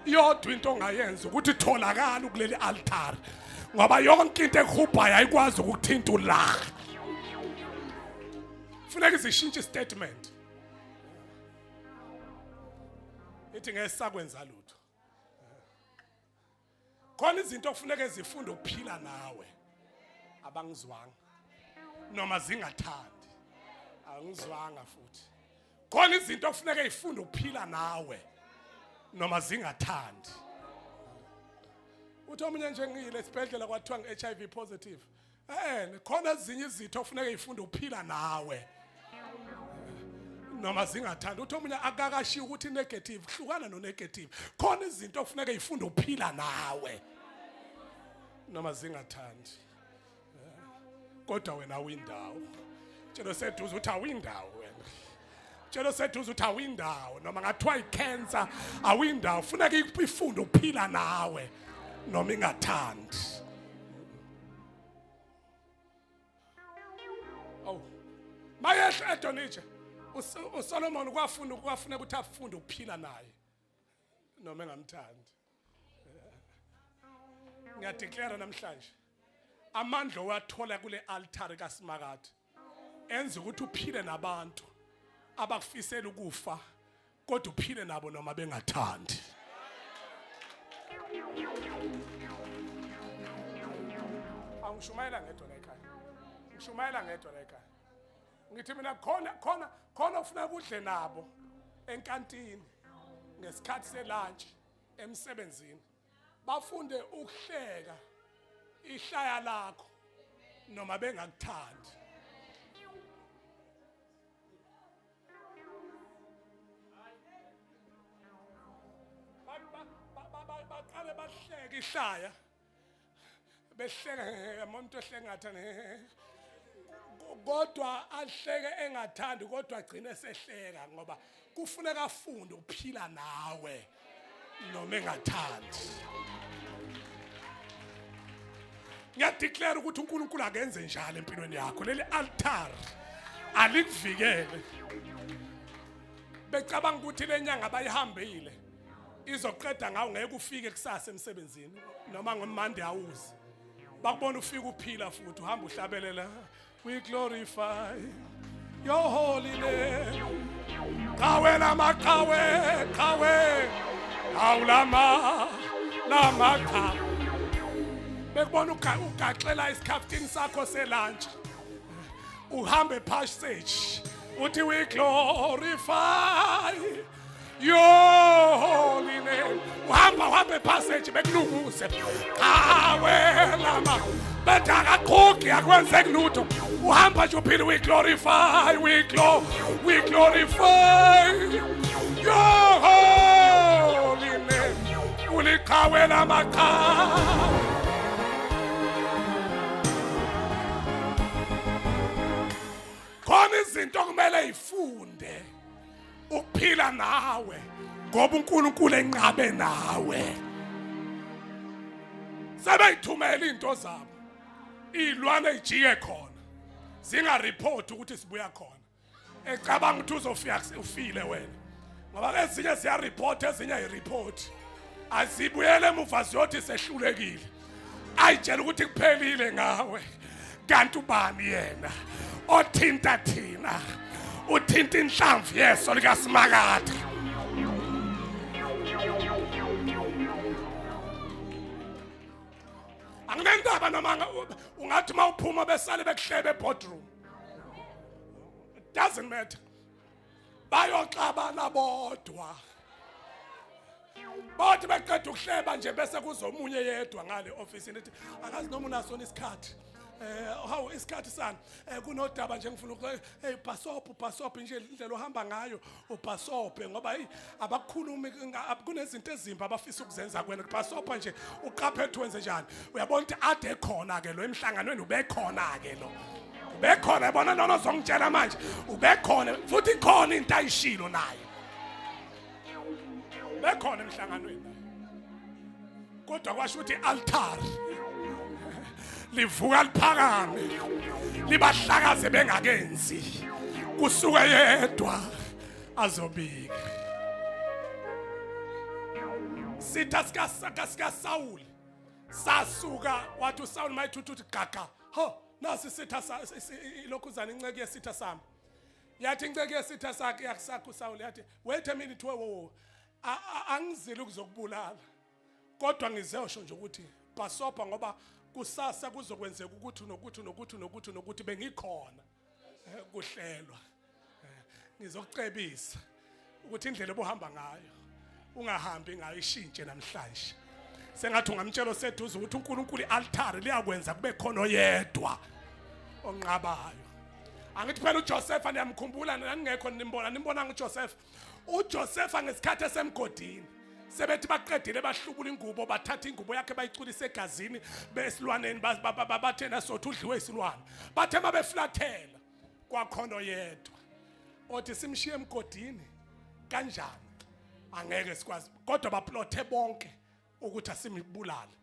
Yodwa into ongayenza ukuthi tholakala kuleli altar. Ngoba yonke into ekhubayo ayikwazi ukuthinta ula. Funeka izishintshe statement. Ithi ngesakwenza lutho. Khona izinto okufuneka zifunde ukuphila nawe. Abangizwanga. Noma zingathandi. Angizwanga futhi. Khona izinto okufuneka zifunde ukuphila nawe. Noma zingathandi. Uthi omunye nje ngile esibhedlela kwathiwa nge-HIV positive. Khona ezinye izitho okufuneka zifunde ukuphila nawe. Noma zingathandi. Uthi omunye akakashiya ukuthi negative, hlukana no negative. Khona izinto okufuneka zifunde ukuphila nawe. Noma zingathandi. Kodwa wena windawo. Tshela seduze uthi awindawo wena. Tshela seduze uthi awindawo, noma ngathiwa icancer awindawo. Funeka ifunde ukuphila nawe noma ingathandi. Oh. Mayehle eDonitsha. uSolomon kwafuna ukuthi afunde ukuphila naye noma engamthandi. Ngiyadeclare namhlanje amandla owathola kule altar kaSimakade enza ukuthi uphile nabantu abakufisela ukufa kodwa uphile nabo noma bengathandi. Angishumayela ngedwa la ekhaya. Ngishumayela ngedwa la ekhaya. Ngithi mina khona ufuna kudle nabo enkantini ngesikhathi selunch emsebenzini. Bafunde ukuhleka ihlaya lakho noma bengakuthandi. Baqale bahleke ihlaya. Behleka umuntu ohlengatha kodwa ahleke engathandi kodwa agcine sehleka ngoba kufuneka afunde ukuphila nawe noma engathandi. Ngiyadeclare ukuthi uNkulunkulu akenze njalo empilweni yakho. Leli altar alikuvikele becabanga ukuthi lenyanga bayihambile izoqeda ngawo ngeke ufike kusasa emsebenzini noma ngomande awuzi bakubona ufika uphila futhi uhamba uhlabelela we glorify your holy name qawe awulama lama qawe bekubona ugaxela isikhaftini sakho selunch uhambe passage uthi we glorify your holy name uhamba passage bekulunguse awelama bedakaqhugi akwenzeki lutho uhamba nje uphile we glorify your holy name uliqhawe lamaqhawe khona izinto kumele ifunde ukuphila nawe ngoba uNkulunkulu enqabe nawe sebeyithumela into zabo ilwane ejike khona zinga report ukuthi sibuya khona ecabanga ukuthi uzofika ufile wena ngoba ezinye siya report ezinye ay report azibuyele emuva ziyothi sehlulekile ayitshela ukuthi kuphelile ngawe kanti ubani yena othinta thina uthinta inhlamvu yeso likaSimakade anginendaba noma ungathi mawuphuma besale bekuhlebe boardroom it doesn't matter bayoxabana bodwa bathi beqeda ukuhleba nje bese kuzomunye yedwa ngale office nithi akazi noma unaso isikhathi how isikhathi sana kunodaba nje ngifuna hey pasop nje indlela ohamba ngayo upasophe ngoba hey abakhulumi kunezinto ezimbi abafisa ukuzenza kuwena pasopa nje uqaphethe wenze njani uyabona ukuthi ade khona ke lo emhlanganweni ubekhona ke lo ubekhona yabona nona zongitshela manje ubekhona futhi khona into ayishilo naye bekhona emhlanganweni kodwa kwasho ukuthi altar livuka liphakame libahlakaze bengakenzi kusuke yedwa azobika sitha sika Saul sasuka wathi uSaul mayithuthi gaga ho nasi sitha lokhuzana inceke yesitha sami yathi inceke yesitha sakhe yakusakho uSaul yathi wait a minute wo angizile ukuzokubulala kodwa ngizesho nje ukuthi pasopa ngoba kusasa kuzokwenzeka ukuthi bengikhona kuhlelwa ngizokucebisa ukuthi indlela obuhamba ngayo ungahambi ngayo ishintshe namhlanje sengathi ungamtshela oseduze ukuthi uNkulunkulu ialtar liyakwenza kube khona oyedwa onqabayo angithi phela uJoseph niyamkhumbula nangekho nimbona uJoseph ngesikhathi esemgodini sebethi baqedile bahlubula ingubo bathatha ingubo yakhe bayiculisa egazini besilwaneni bathena sothi udliwe isilwane bathe mabeflathela kwakhona yedwa othi simshiye emgodini kanjani angeke sikwazi kodwa baplothe bonke ukuthi asimibulale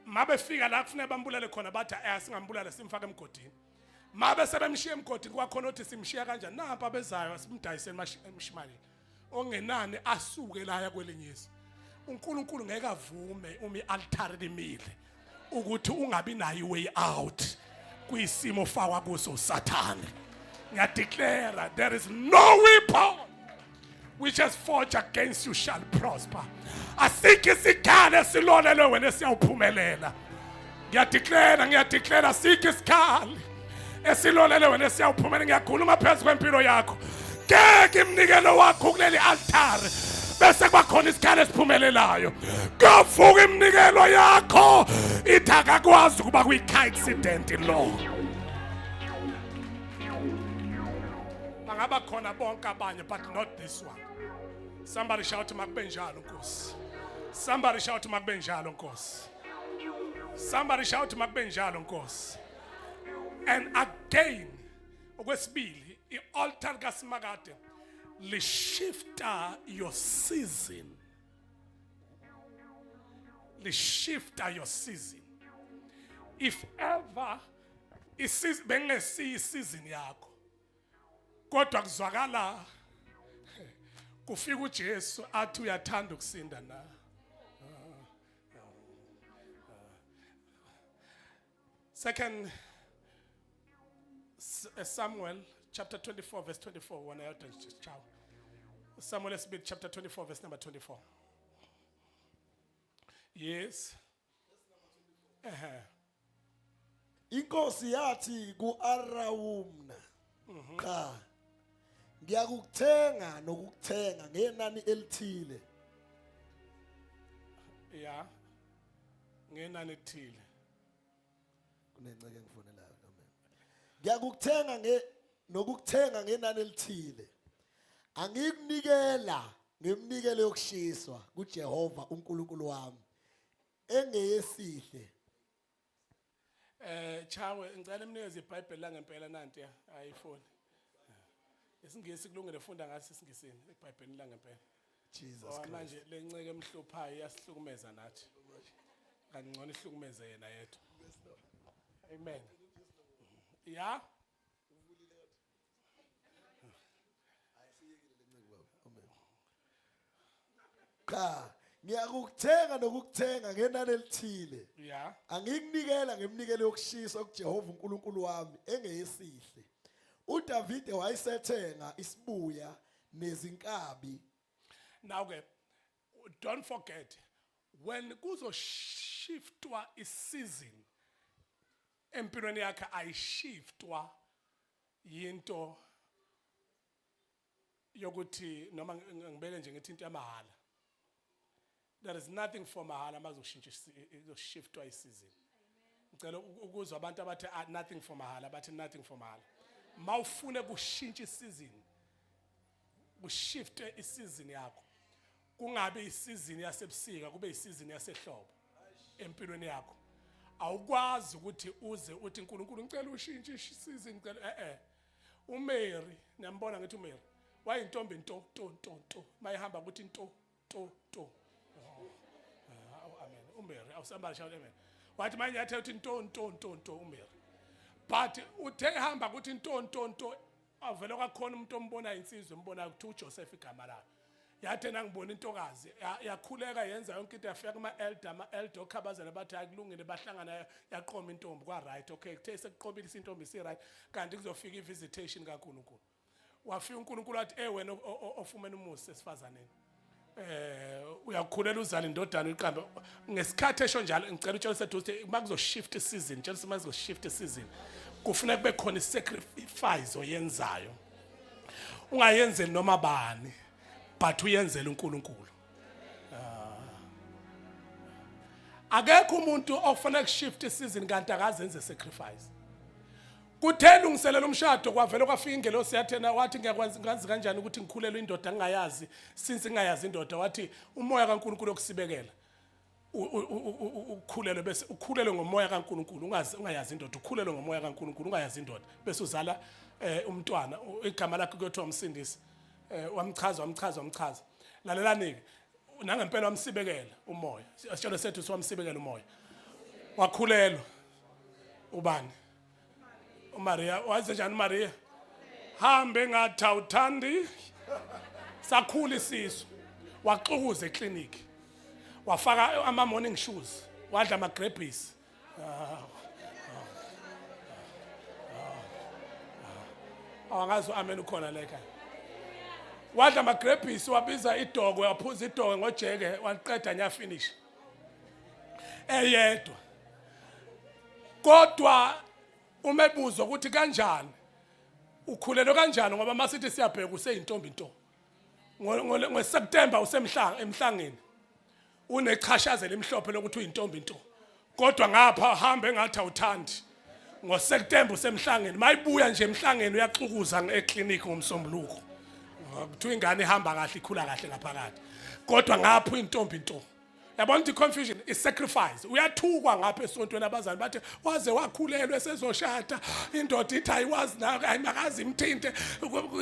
mabefika la kufanele bambulale khona bathi asingambulale simfaka emgodini mabe sebemshiye emgodini kwakhona othi simshiya kanjani nampa bezayo asimdayiseni emshimali ongenani asuke la yakwelinyiso uNkulunkulu ngeke avume uma ialtar limile ukuthi ungabi nayo way out kwisimo fakwa kuso uSathane ngiyadeclare there is no weapon which has forged against you shall prosper asike isikhale silolele wena siyawuphumelela ngiyadeclare asike isikhale esilolele wena siyawuphumelela ngiyakhuluma phezulu kwempilo yakho ngeke imnikelo wakho kuleli altar bese kwakhona isikhalo esiphumelelayo kuvuka imnikelo yakho ithaka kwazi kuba kuyiccident lo bangaba khona bonke abanye but not this one somebody shout makube njalo Nkosi somebody shout makube njalo Nkosi somebody shout makube njalo Nkosi and again okwesibili ialtar kaSimakade lishifta your season if ever bengesi season yakho kodwa kuzwakala kufika uJesu athi uyathanda ukusinda na. Second Samuel chapter 24 verse 24 when I child. Samuel let's read chapter 24 verse number 24. Yes. Inkosi yathi ku-Arawuna, cha, ngiyakuthenga nokukuthenga ngenani elithile. Yeah. Ngenani elithile. Kunenceke ngifonelayo amen. Ngiyakuthenga nokukuthenga ngenani elithile. Angikunikela ngemnikelo yokushiswa kuJehova uNkulunkulu wami engeyesihle. Chawe ngicela emnikeze iBhayibheli la ngempela nanti ayifoni. Isingisi kulungile funda ngaso isingisini iBhayibheli la ngempela. Jesus Christ. Manje lenceke emhluphayo yasihlukumeza nathi. Kangcono ihlukumeze yena yedwa. Amen. Yeah. Cha, ngiyakuthenga nokukuthenga ngenani elithile. Yeah. Angikunikela ngemnikelo yokushiswa kuJehova uNkulunkulu wami engeyesihle. uDavide wayesethenga isibuya nezinkabi. Now okay, don't forget when kuzo shiftwa isizini empilweni yakhe ayishiftwa yinto yokuthi noma ngibeke nje ngithi into yamahala. There is nothing for mahala mazoshintsha izoshiftwa isizini. Ngicela ukuzwa abantu abathi nothing for mahala bathi nothing for mahala. Mawufune kushintsha isizini kushifte isizini yakho. Kungabe isizini yasebusika kube isizini yasehlobo empilweni yakho. Awukwazi ukuthi uze uthi uNkulunkulu ngicela ushintshe isizini ngicela uMary niyambona ngithi uMary wayintombi nto mayihamba ukuthi nto amen uMary awusambali shout amen wathi manje yathe uthi nto uMary but uthe hamba ukuthi nto avele kwakhona umuntu ombona insizwe umbona ukuthi uJoseph igama lakhe yathi nangibona intokazi yakhuleka yenza yonke into yafika kuma-elder okhabazela bathi akulungile bahlangana yaqoma intombi kwa right okay kuthe sekuqobile intombi si right kanti kuzofika i-visitation kaNkulunkulu wafika uNkulunkulu wathi wena ofumene umusa esifazaneni uyakhulela uzala indodana iqamba ngesikhathi esho njalo ngicela utshela sethu ukuthi makuzo-shift isizini tshela ukuthi makuzo-shift isizini kufuneka kube khona i-sacrifice oyenzayo ungayenzeli noma bani but uyenzela uNkulunkulu. Akekho umuntu ofanele kushift isizini kanti akazenze sacrifice. Kuthe lungiselela umshado kwavela kwafika ingelosi yathena wathi ngiyakwazi kanjani ukuthi ngikhulelwe indoda ngingayazi since ngingayazi indoda wathi umoya kaNkulunkulu okusibekela ukukhulelwe bese ukhulelwe ngomoya kaNkulunkulu ungayazi indoda ukhulelwe ngomoya kaNkulunkulu ungayazi indoda bese uzala umntwana igama lakhe kuyothiwa umsindisi wamchaza lalelani-ke nangempela wamsibekela umoya sitshelo sethu siwamsibekela umoya wakhulelwa ubani uMaria waze njani uMaria hambe ngathi awuthandi sakhula isisu waxukuza ekliniki wafaka ama morning shoes wadla ama grapes awangazi amen ukhona la ekhaya wadla ama grapes wabiza idogwe waphuza idogwe ngojeke waqeda nya finish eyedwa kodwa umebuzo ukuthi kanjani ukhulelo kanjani ngoba masithi siyabheka useyintombi nto ngoSeptember emhlangeni unechashazela emhlophe lokuthi uyintombi nto kodwa ngapha hambe ngathi awuthandi ngoSeptember usemhlangeni mayibuya nje emhlangeni uyaxukuza eclinic ngomsombuluko kuthiwa ingane ihamba kahle ikhula kahle ngaphakathi kodwa ngapha uyintombi nto yabona ukuthi confusion is sacrifice uyathukwa ngapha esontweni abazali bathi waze wakhulelwe sezoshada indoda ithi ayiwazi nayo ayimakazi imthinte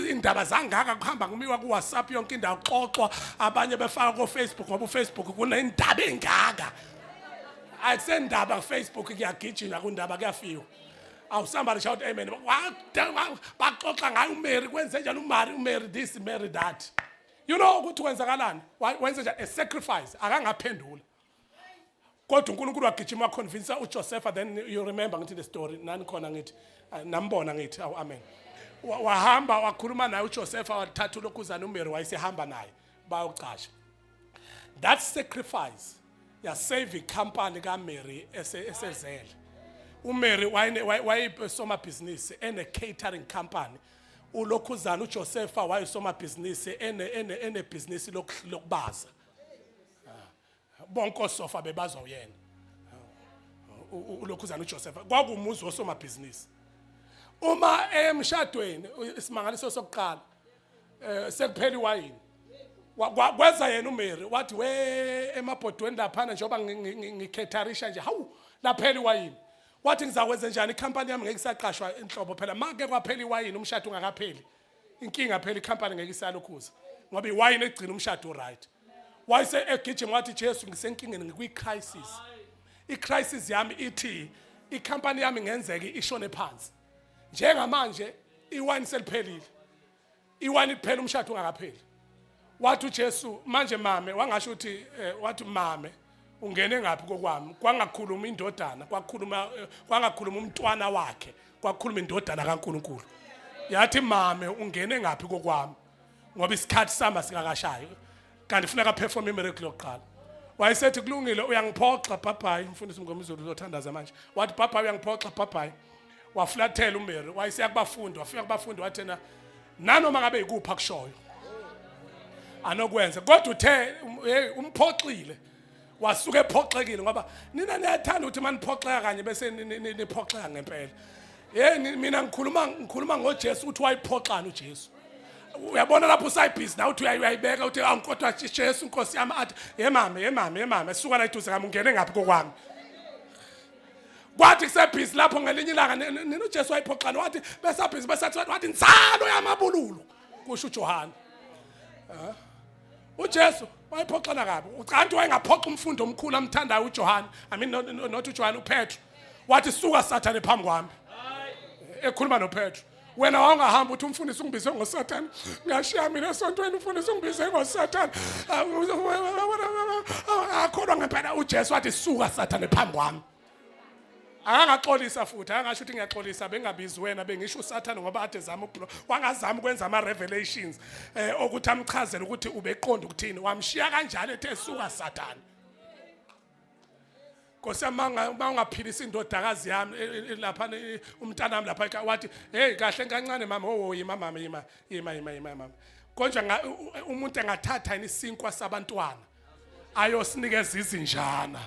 indaba zangaka kuhamba kumiwa ku WhatsApp yonke indawo xoxwa abanye befaka ku Facebook ngoba uFacebook kunendaba engaka akusendaba ku Facebook kuyagijima kundaba kuyafika Aw, somebody shout amen. Baxoxa ngayo uMary, kwenze njani uMary this, Mary that. You know ukuthi kwenzakalani? Wenze njani a sacrifice, akangaphendula. Kodwa uNkulunkulu wagijima convince uJoseph, then you remember ngithi the story nani khona ngithi nambona ngithi aw amen. Wahamba wakhuluma naye uJoseph wathatha lokhuzana uMary wayesehamba naye bayocasha. That sacrifice yasave icompany kaMary esezele. uMary wayesoma business ene catering company. Ulokhuzana uJoseph wayesoma business ene business lokubaza. Bonke osofa bebaza uyena. Ulokhuzana uJoseph kwakumuzi osoma business. Uma emshadweni isimangaliso sokuqala sekuphela iwayini. Kweza yena uMary wathi we emabhodweni lapha njengoba ngikhetharisha nje hawu laphela iwayini. Wathi ngizakwenza njani icompany yami ngeke isaqashwa inhlobo phela make kwaphela iwayini umshado ungakapheli. Inkinga phela icompany ngeke isalokhuza ngoba iwayini egcina umshado right. Wayese egijima wathi Jesu ngisenkingeni ngikwi-crisis. I-crisis yami ithi icompany yami ngenzeke ishone phansi. Njengamanje iwayini seliphelile. Iwayini liphela umshado ungakapheli. Wathi uJesu manje mame wangasho ukuthi wathi mame ungene ngapi kokwami kwangakhuluma indodana kwangakhuluma umntwana wakhe kwakhuluma indodana kaNkuluNkulu. Yathi mame ungene ngapi kokwami ngoba isikhathi sami sikakashayo kanti ufuna perform imiracle yokuqala. Wayesethi kulungile uyangiphoxa bye mfundisi ngomizulu uzothandaza manje. Wathi bye uyangiphoxa bye. Waflathela uMary wayesiya kubafundi wafika kubafundi wathena nanoma ngabe ikupha kushoyo anokwenza kodwa uthe umphoxile wasuke ephoxekile ngoba nina niyathanda ukuthi maniphoxeka kanye bese niphoxeka ngempela. Mina ngikhuluma ngoJesu uthi wayiphoxana uJesu. Uyabona lapho usayibhizi na uthi uyayibeka uthi awukodwa Jesu Nkosi yami athi yemame suka la eduze ngami ungene ngapi kokwami. Kwathi kusebhizi lapho ngelinye ilanga nina uJesu wayiphoxana wathi besabhizi besathi wathi insalo yamabululu kusho uJohana. uJesu wayiphoxana kabi ucanti wayengaphoxa umfundi omkhulu amthandayo uJohana not uJohana uPetru wathi suka Sathane phambi kwami ekhuluma noPetru. Wena wangahamba uthi umfundisi ungibize ngoSathane ngashiya mina esontweni umfundisi ungibize ngoSathane akholwa ngempela uJesu wathi suka Sathane phambi kwami. Angaxolisa futhi angasho ukuthi ngiyaxolisa bengabizi wena bengisho uSathane ngoba ade zama wangazama ukwenza ama revelations ukuthi amchazele ukuthi ubeqonda ukuthini wamshiya kanjalo ethe suka Sathane. Nkosi ungaphilisa indodakazi yami lapha umntanami lapha wathi hey kahle kancane mama yima mama konje umuntu engathatha isinkwa sabantwana ayosinikeza izinjana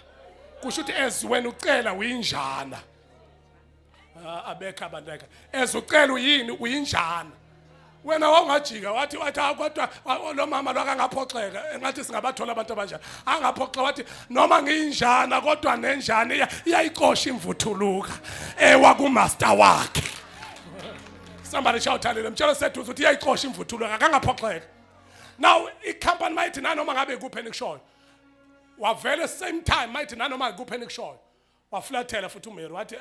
kusho ukuthi eziwena ucela uyinjana abekha abantaka ezucela uyini uyinjana. Wena wangajika wathi kodwa lo mama lo akangaphoxeka engathi singabathola abantu abanjani angaphoxeka wathi noma ngiyinjana kodwa nenjana iyayixosha imvuthuluka wakumaster wakhe. Somebody shout hallelujah. Mtshela sethu ukuthi iyayixosha imvuthuluka akangaphoxeka. Now icompany might nanoma ngabe kuphe nikushoyo wavele same time might nanoma kuphe nikushoyo waflathela futhi uMary wathi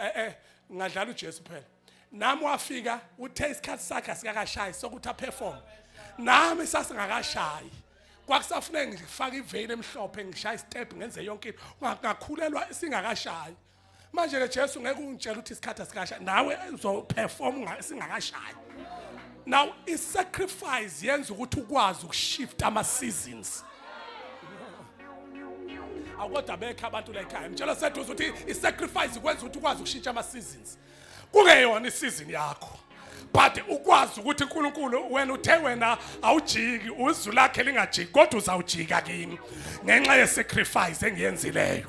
ngadlala uJesu phela. Nami wafika uthe isikhathi sakhe sikakashayi sokuthi aperform nami sasingakashayi kwakusafuneka ngifake iveli emhlophe ngishaya istep ngenze yonke ngakhulelwa singakashayi. Manje ke Jesu ngeke ungitshela ukuthi isikhathi sikashayi nawe uzoperform singakashayi. Now is sacrifice yenza ukuthi ukwazi ukushift ama seasons. Akodwa bekha abantu la ekhaya mtshela sethu ukuthi isacrifice kwenza ukuthi ukwazi ukushintsha ama seasons. Kungeyona isizini yakho but ukwazi ukuthi uNkulunkulu wena uthe wena awujiki uzulu lakhe lingajiki kodwa uzawujika kimi ngenxa yesacrifice engiyenzileyo.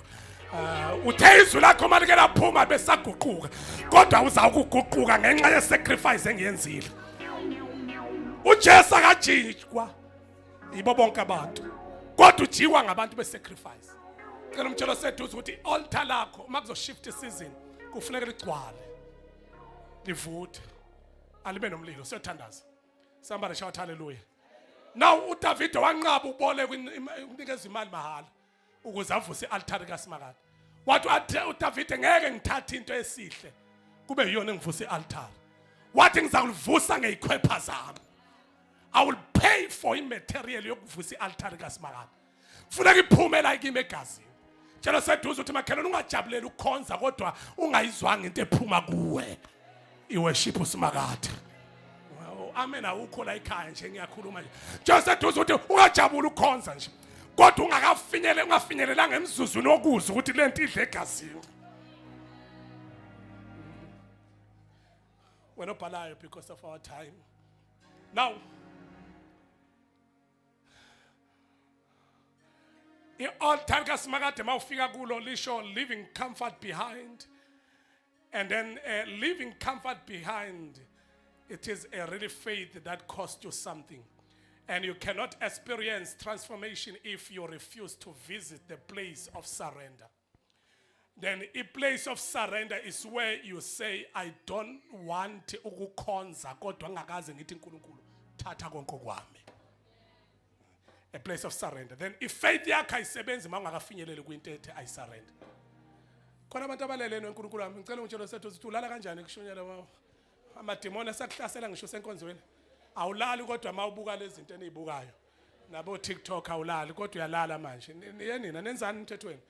Uthe izulu lakho malike laphuma besaguquka kodwa uzawukuguquka ngenxa yesacrifice engiyenzile. uJesu akajikwa ibo bonke abantu kodwa ujikwa ngabantu besacrifice. Cela umtshelo sethu ukuthi altar lakho uma kuzoshift isizini kufuneka ligcwale livuthe alibe nomlilo siyothandaza. Somebody shout hallelujah. Now uDavid wanqaba ubole ukunikeza imali mahala ukuze avuse ialtar kaSimakade. Wathi uDavid ngeke ngithathe into esihle kube yiyona engivusa i-altar. Wathi ngizakulivusa ngeyikhwepha zami. I will pay for immaterial yokuvusa i-altar kaSimakade. Funeka iphume la kimi egazini. Tshela seduze uthi makhelwane ungajabulela ukukhonza kodwa ungayizwanga into ephuma kuwe. I-worship uSimakade. Amen awukho la ekhaya nje ngiyakhuluma nje. Tshela seduze uthi ungajabula ukukhonza nje. Kodwa ungafinyelelanga emzuzwini wokuzwa ukuthi le nto idle egazini. We're not alive because of our time. Now, i-altar kaSimakade mawufika kulo lisho leaving comfort behind, and then leaving comfort behind, it is a really faith that costs you something, and you cannot experience transformation if you refuse to visit the place of surrender. Then a place of surrender is where you say, I don't want ukukhonza kodwa ngakaze ngithi uNkulunkulu thatha konke kwami. A place of surrender. Then if faith yakho ayisebenzi mangakafinyelele kwinto ethi I surrender. Khona abantu abalele noNkulunkulu wami ngicela ungitshele sethu ukuthi ulala kanjani kushunyela amademoni asakuhlasela ngisho senkonzweni. Awulali kodwa mawubuka lezi zinto enizibukayo. Nabo TikTok awulali kodwa uyalala manje. Nina nenzani emthethweni?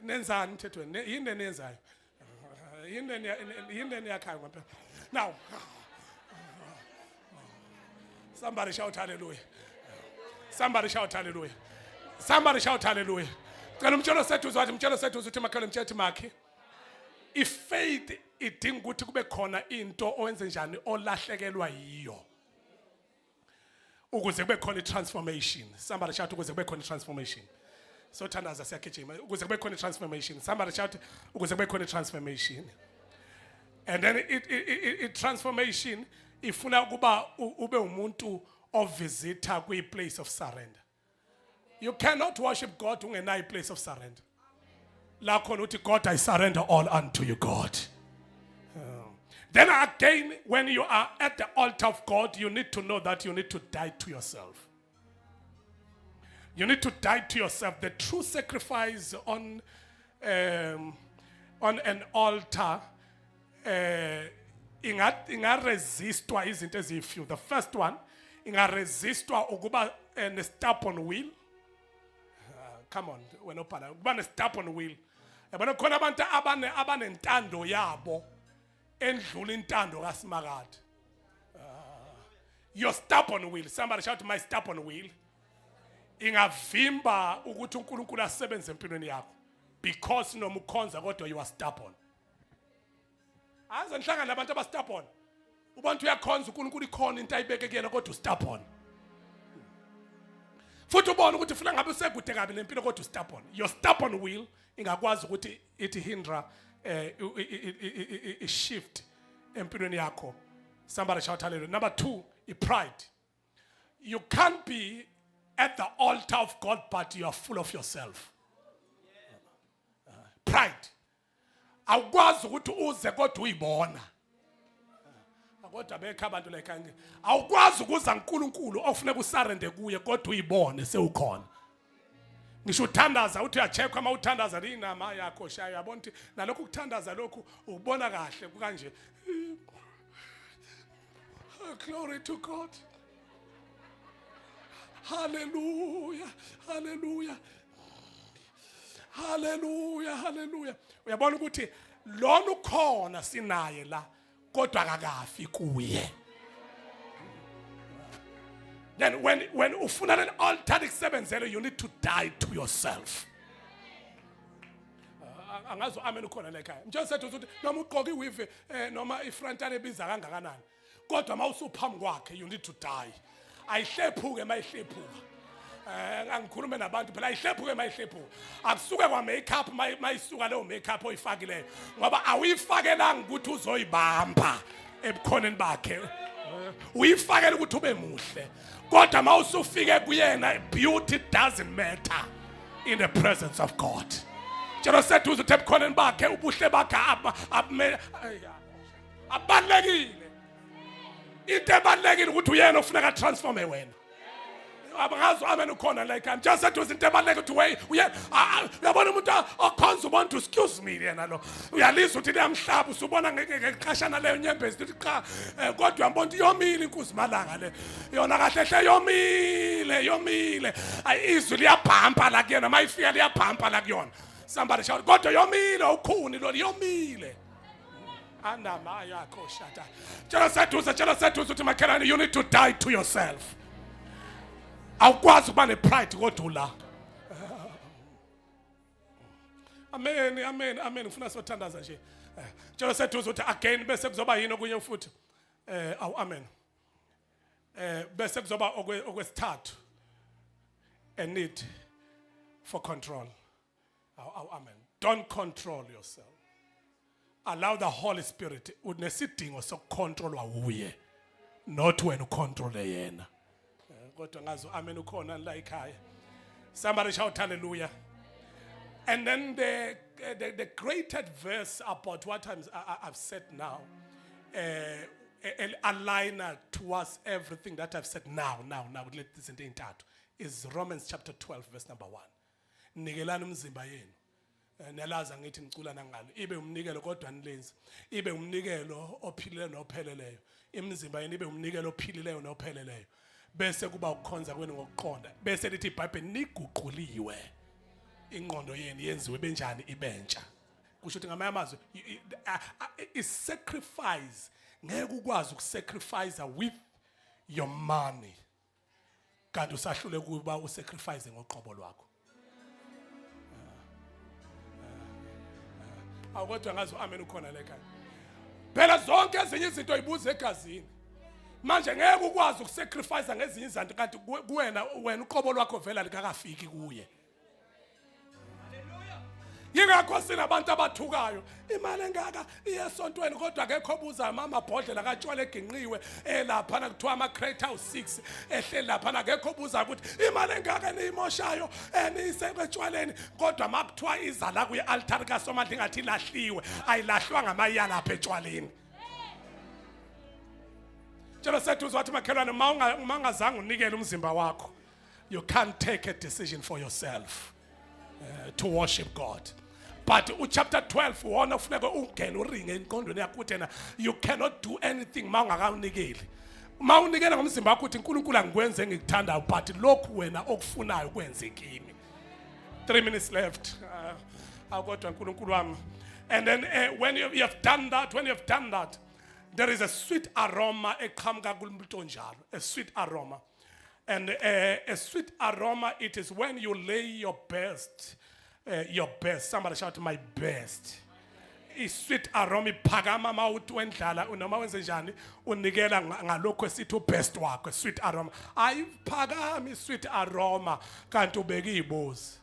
Nenzani emthethweni? Yini nenzayo? Yini niyakhaya ngempela. Now, somebody shout hallelujah. Somebody shout hallelujah. Somebody shout hallelujah. Cela umtshelo sethu uzathi umtshelo sethu uthi makhelwane mthethe makhe. If faith idinga ukuthi kube khona into owenze njani olahlekelwa yiyo. Ukuze kube khona transformation. Somebody shout ukuze kube khona transformation. So thandaza siyagijima ukuze kube khona transformation. Somebody shout ukuze kube khona transformation. And then it transformation ifuna ukuba ube umuntu ovisita kwi place of surrender. You cannot worship God ungenayo place of surrender. La khona uthi God I surrender all unto you God. Then again when you are at the altar of God you need to know that you need to die to yourself. You need to die to yourself. The true sacrifice on an altar ingaresistwa izinto ezifew. The first one ingaresistwa ukuba ne stubborn will. Come on, wena ophala ukuba ne stubborn will. Yabona khona abantu abanentando yabo endlula intando kaSimakade. Your stubborn will. Somebody shout my stubborn will. Ingavimba ukuthi uNkulunkulu asebenze empilweni yakho because noma ukhonza kodwa you are stubborn. Aze nhlangana nabantu aba stubborn. Ubantu uyakhonza uNkulunkulu ikhona into ayibeke kuyena kodwa stubborn. Futhi ubona ukuthi ufuna ngabe usekude kabi nempilo kodwa stubborn. Your stubborn will ingakwazi ukuthi it hindra shift empilweni yakho. Somebody shout hallelujah. Number 2, pride. You can't be at the altar of God, but you are full of yourself. Pride. Awukwazi ukuthi uze kodwa uyibona. Kodwa bekha abantu like kanje. Awukwazi ukuza uNkulunkulu ofuneka usarende kuye kodwa uyibone sewukhona. Ngisho uthandaza uthi uyachekwa uma uthandaza inama yakho shaya yabona ukuthi nalokho ukuthandaza lokhu ubona kahle kanje. Glory to God. Hallelujah, hallelujah, hallelujah, hallelujah. Uyabona ukuthi lona ukhona sinaye la kodwa akakafi kuye. Then when ufuna an altar ikusebenzele you need to die to yourself. Angazo amen ukhona la ekhaya. Manje sethu ukuthi noma uqoka iwive noma ifrontale ebiza kangakanani kodwa mawusuphambi kwakhe you need to die. Ayihlephuke mayihlephuka. Angikhulume nabantu phela ayihlephuke mayihlephuka. Akusuke kwa makeup mayisuka leyo makeup oyifakileyo ngoba awuyifakelanga ukuthi uzoyibamba ebukhoneni bakhe. Uyifakela ukuthi ube muhle. Kodwa mawusufike kuyena beauty doesn't matter in the presence of God. Jelo sethu uthi ebukhoneni bakhe ubuhle bakhe abalekile. Into ebalekile ukuthi uyena ufuna ka transforme wena. Abangazi amen ukhona like I'm just said to into ebaleke to way uyabona umuntu okhonza umuntu excuse me yena lo uyalizwa ukuthi liyamhlaba usubona ngexeshana leyo nyembezi lithi cha kodwa uyabona yomile inkosi malanga le yona kahle hle yomile izwi liyabhampa la kuyena mayifika liyabhampa la kuyona somebody shout kodwa yomile ukhuni lo yomile anama yakho shata tshela sethu uthi makhelane you need to die to yourself awukwazi ukuba nepride kodwa la amen ngifuna sothandaza nje tshela sethu uthi again bese kuzoba yini okunye futhi amen bese kuzoba okwesithathu a need for control amen don't control yourself allow the Holy Spirit unesidingo sokucontrolwa uye not wena ucontrol yena kodwa ngazo amen ukhona la ekhaya somebody shout hallelujah and then the created verse about what I've said now aligner towards everything that I've said now let this into intathu is Romans chapter 12 verse number 1 nikelani umzimba yenu nelaza ngithi ngicula nangalo ibe umnikelo kodwa nilenzi ibe umnikelo ophilileyo nopheleleyo imizimba yenu ibe umnikelo ophilileyo nopheleleyo bese kuba ukukhonza kwenu ngokuqonda bese lithi iBhayibheli niguquliwe ingqondo yenu yenziwe benjani ibentsha kusho ukuthi ngamanye amazwi is sacrifice ngeke ukwazi ukusacrifice with your money kanti usahlule kuba usacrifice ngoqobo lwakho awukodwa ngazo amen ukhona la ekhaya phela zonke ezinye izinto ayibuza egazini manje ngeke ukwazi ukusacrifice ngezinye izinto kanti wena uqobo lwakho vela likakafiki kuye yingakho sinabantu abathukayo imali engaka iyesontweni kodwa akekho obuza mama bhodlela katshwala eginqiwe lapha na kuthiwa ama crate house 6 ehleli lapha akekho obuza ukuthi imali engaka niyimoshayo niyisekwetshwaleni kodwa makuthiwa iza la kuye altar kaSomandla ingathi lahliwe ayilahlwa ngamayala lapha etshwaleni Tshela sethu uzothi makhelwane mawungazange unikele umzimba wakho you can't take a decision for yourself to worship God. But chapter 12 wona ufuneka ungene uringe enqondweni yakho uthena you cannot do anything mawungakanikeli. Mawunikela ngomzimba wakho uthi uNkulunkulu angikwenze ngikuthandayo but lokhu wena okufunayo kwenze kimi. 3 minutes left. Awukodwa uNkulunkulu wami. And then when you have done that there is a sweet aroma eqhamuka kumuntu onjalo, a sweet aroma. And a sweet aroma, it is when you lay your best. Somebody shout my best. A sweet aroma iphakama mawuthi wendlala noma wenze njani unikela ngalokho esithi best wakho sweet aroma. Ayiphakami sweet aroma kanti ubeka izibozi.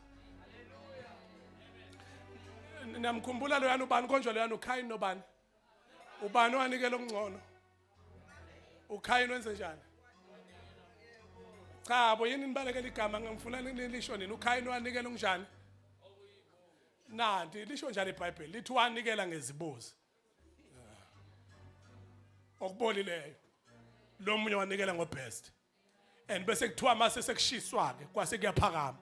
Namkhumbula lo yana ubani konjwa lo yana uKhayini nobani? Ubani wanikela okungcono? uKhayini wenze njani? Cha bo yini nibalekela igama ngifuna nilisho nini uKhayini wanikela unjani nanti lisho njani iBhayibheli lithi wanikela ngezibozi okubolileyo lo munye wanikela ngobest and bese kuthiwa mase sekushiswa ke kwase kuyaphakama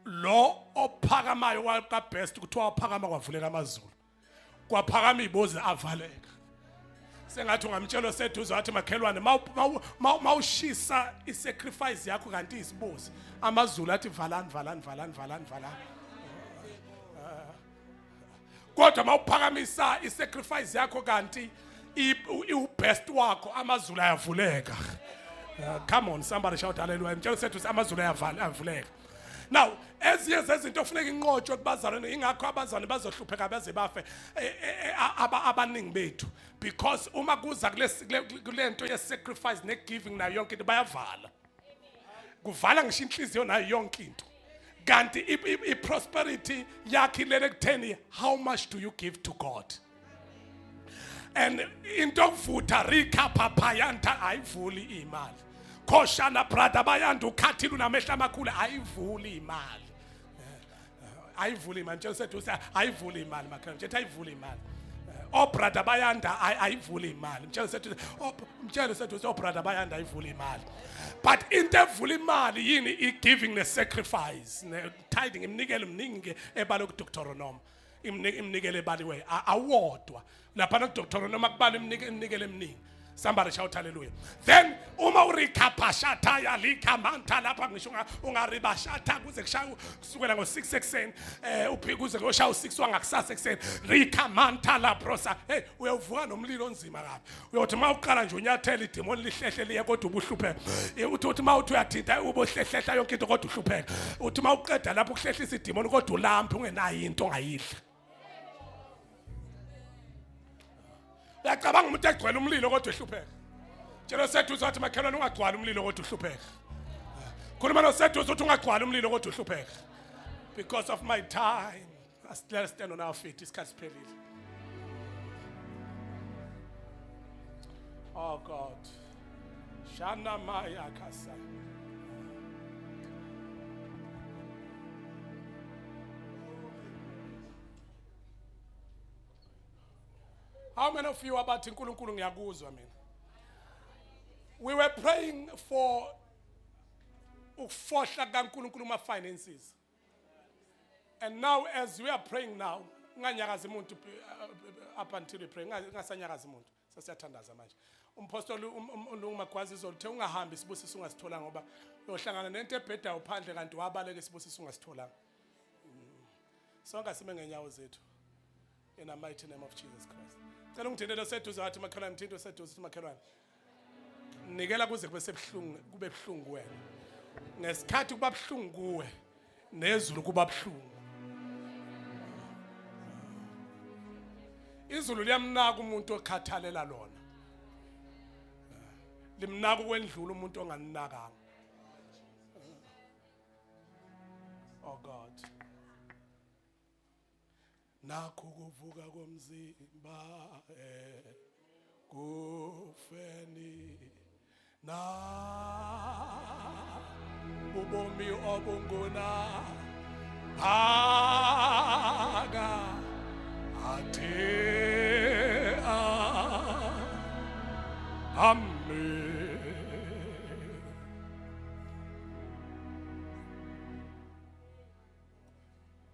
lo ophakamayo wakabest kuthiwa waphakama kwavuleka amazulu kwaphakama izibozi avaleka sengathi ungamtshelo seduze wathi makhelwane mawushisa isacrifice yakho kanti isibozi amazulu athi valani kodwa mawuphakamisa isacrifice yakho kanti ubest wakho amazulu ayavuleka come on somebody shout hallelujah mtshelo seduze amazulu ayavuleka now eziye zezinto ofuneka inqotshwe kubazalwane ingakho abazalwane bazohlupheka baze bafe abaningi bethu because uma kuza kulento ye sacrifice ne giving nayo yonke into bayavala kuvala ngisho inhliziyo nayo yonke into kanti I prosperity yakhe lele kutheni how much do you give to God and into okuvutha rika papa yanta ayivuli imali khoshana brother bayanda ukhathile unamehla amakhulu ayivuli imali ayivuli imali nje sethu ayivuli imali makhala nje ayivuli imali obrother bayanda ayivula imali mtshela sethu obrother bayanda ayivula imali but into evula imali yini i-giving ne-sacrifice ne-tithing imnikelo mningi ebala ku-Deuteronomy imnikelo ebaliwe awodwa laphana ku-Deuteronomy akubala imnikelo eminingi. Somebody shout hallelujah. Then uma urikapashata yalikamanta lapha ngisho ungaribashata kuze kushaya kusukela ngo6 ekseni uphikuze kuyoshaya u6 wangakusasa ekseni rikamanta la prosa. Hey uyavuka nomlilo onzima kabi. Uyothi mawuqala nje unyathela idemoni lihlehle liye kodwa ubuhlupheka. Uthi mawuthi uyathinta ubohlehlehla yonke into kodwa uhlupheka. Uthi mawuqeda lapho ukuhlehlisa idemoni kodwa ulampa ungenayo into ongayidla. Uyacabanga umuntu egcwele umlilo kodwa ehlupheka. Tshela sethu uzathi makhelwane ungagcwala umlilo kodwa uhlupheka. Khuluma nosethu uzothi ungagcwala umlilo kodwa uhlupheka. Because of my time. Let's stand on our feet. Isikhathi siphelile. Oh God. Shana maya kasa. How many of you about uNkulunkulu ngiyakuzwa mina? We were praying for ukufohla kaNkulunkulu ma finances. And now as we are praying now, nganyakaza umuntu up until we pray, ngasanyakaza umuntu. Sasiyathandaza manje. Umpostoli uMagwazi izoluthe ungahambi sibusiso ungasithola ngoba uyohlangana nento ebheda uphandle kanti wabaleke sibusiso ungasitholanga. Sonke sime ngenyawo zethu. In the mighty name of Jesus Christ. Cela ungithintele seduze wathi makhelwane mthinto seduze uthi makhelwane. Nikela kuze kube sebuhlungu kube buhlungu wena. Ngesikhathi kuba buhlungu kuwe nezulu kuba buhlungu. Izulu liyamnaka umuntu okhathalela lona. Limnaka ukwendlula umuntu onganinakanga. Oh God. Nakho kuvuka komzimba kufeni na ubomi obungona aga ate ame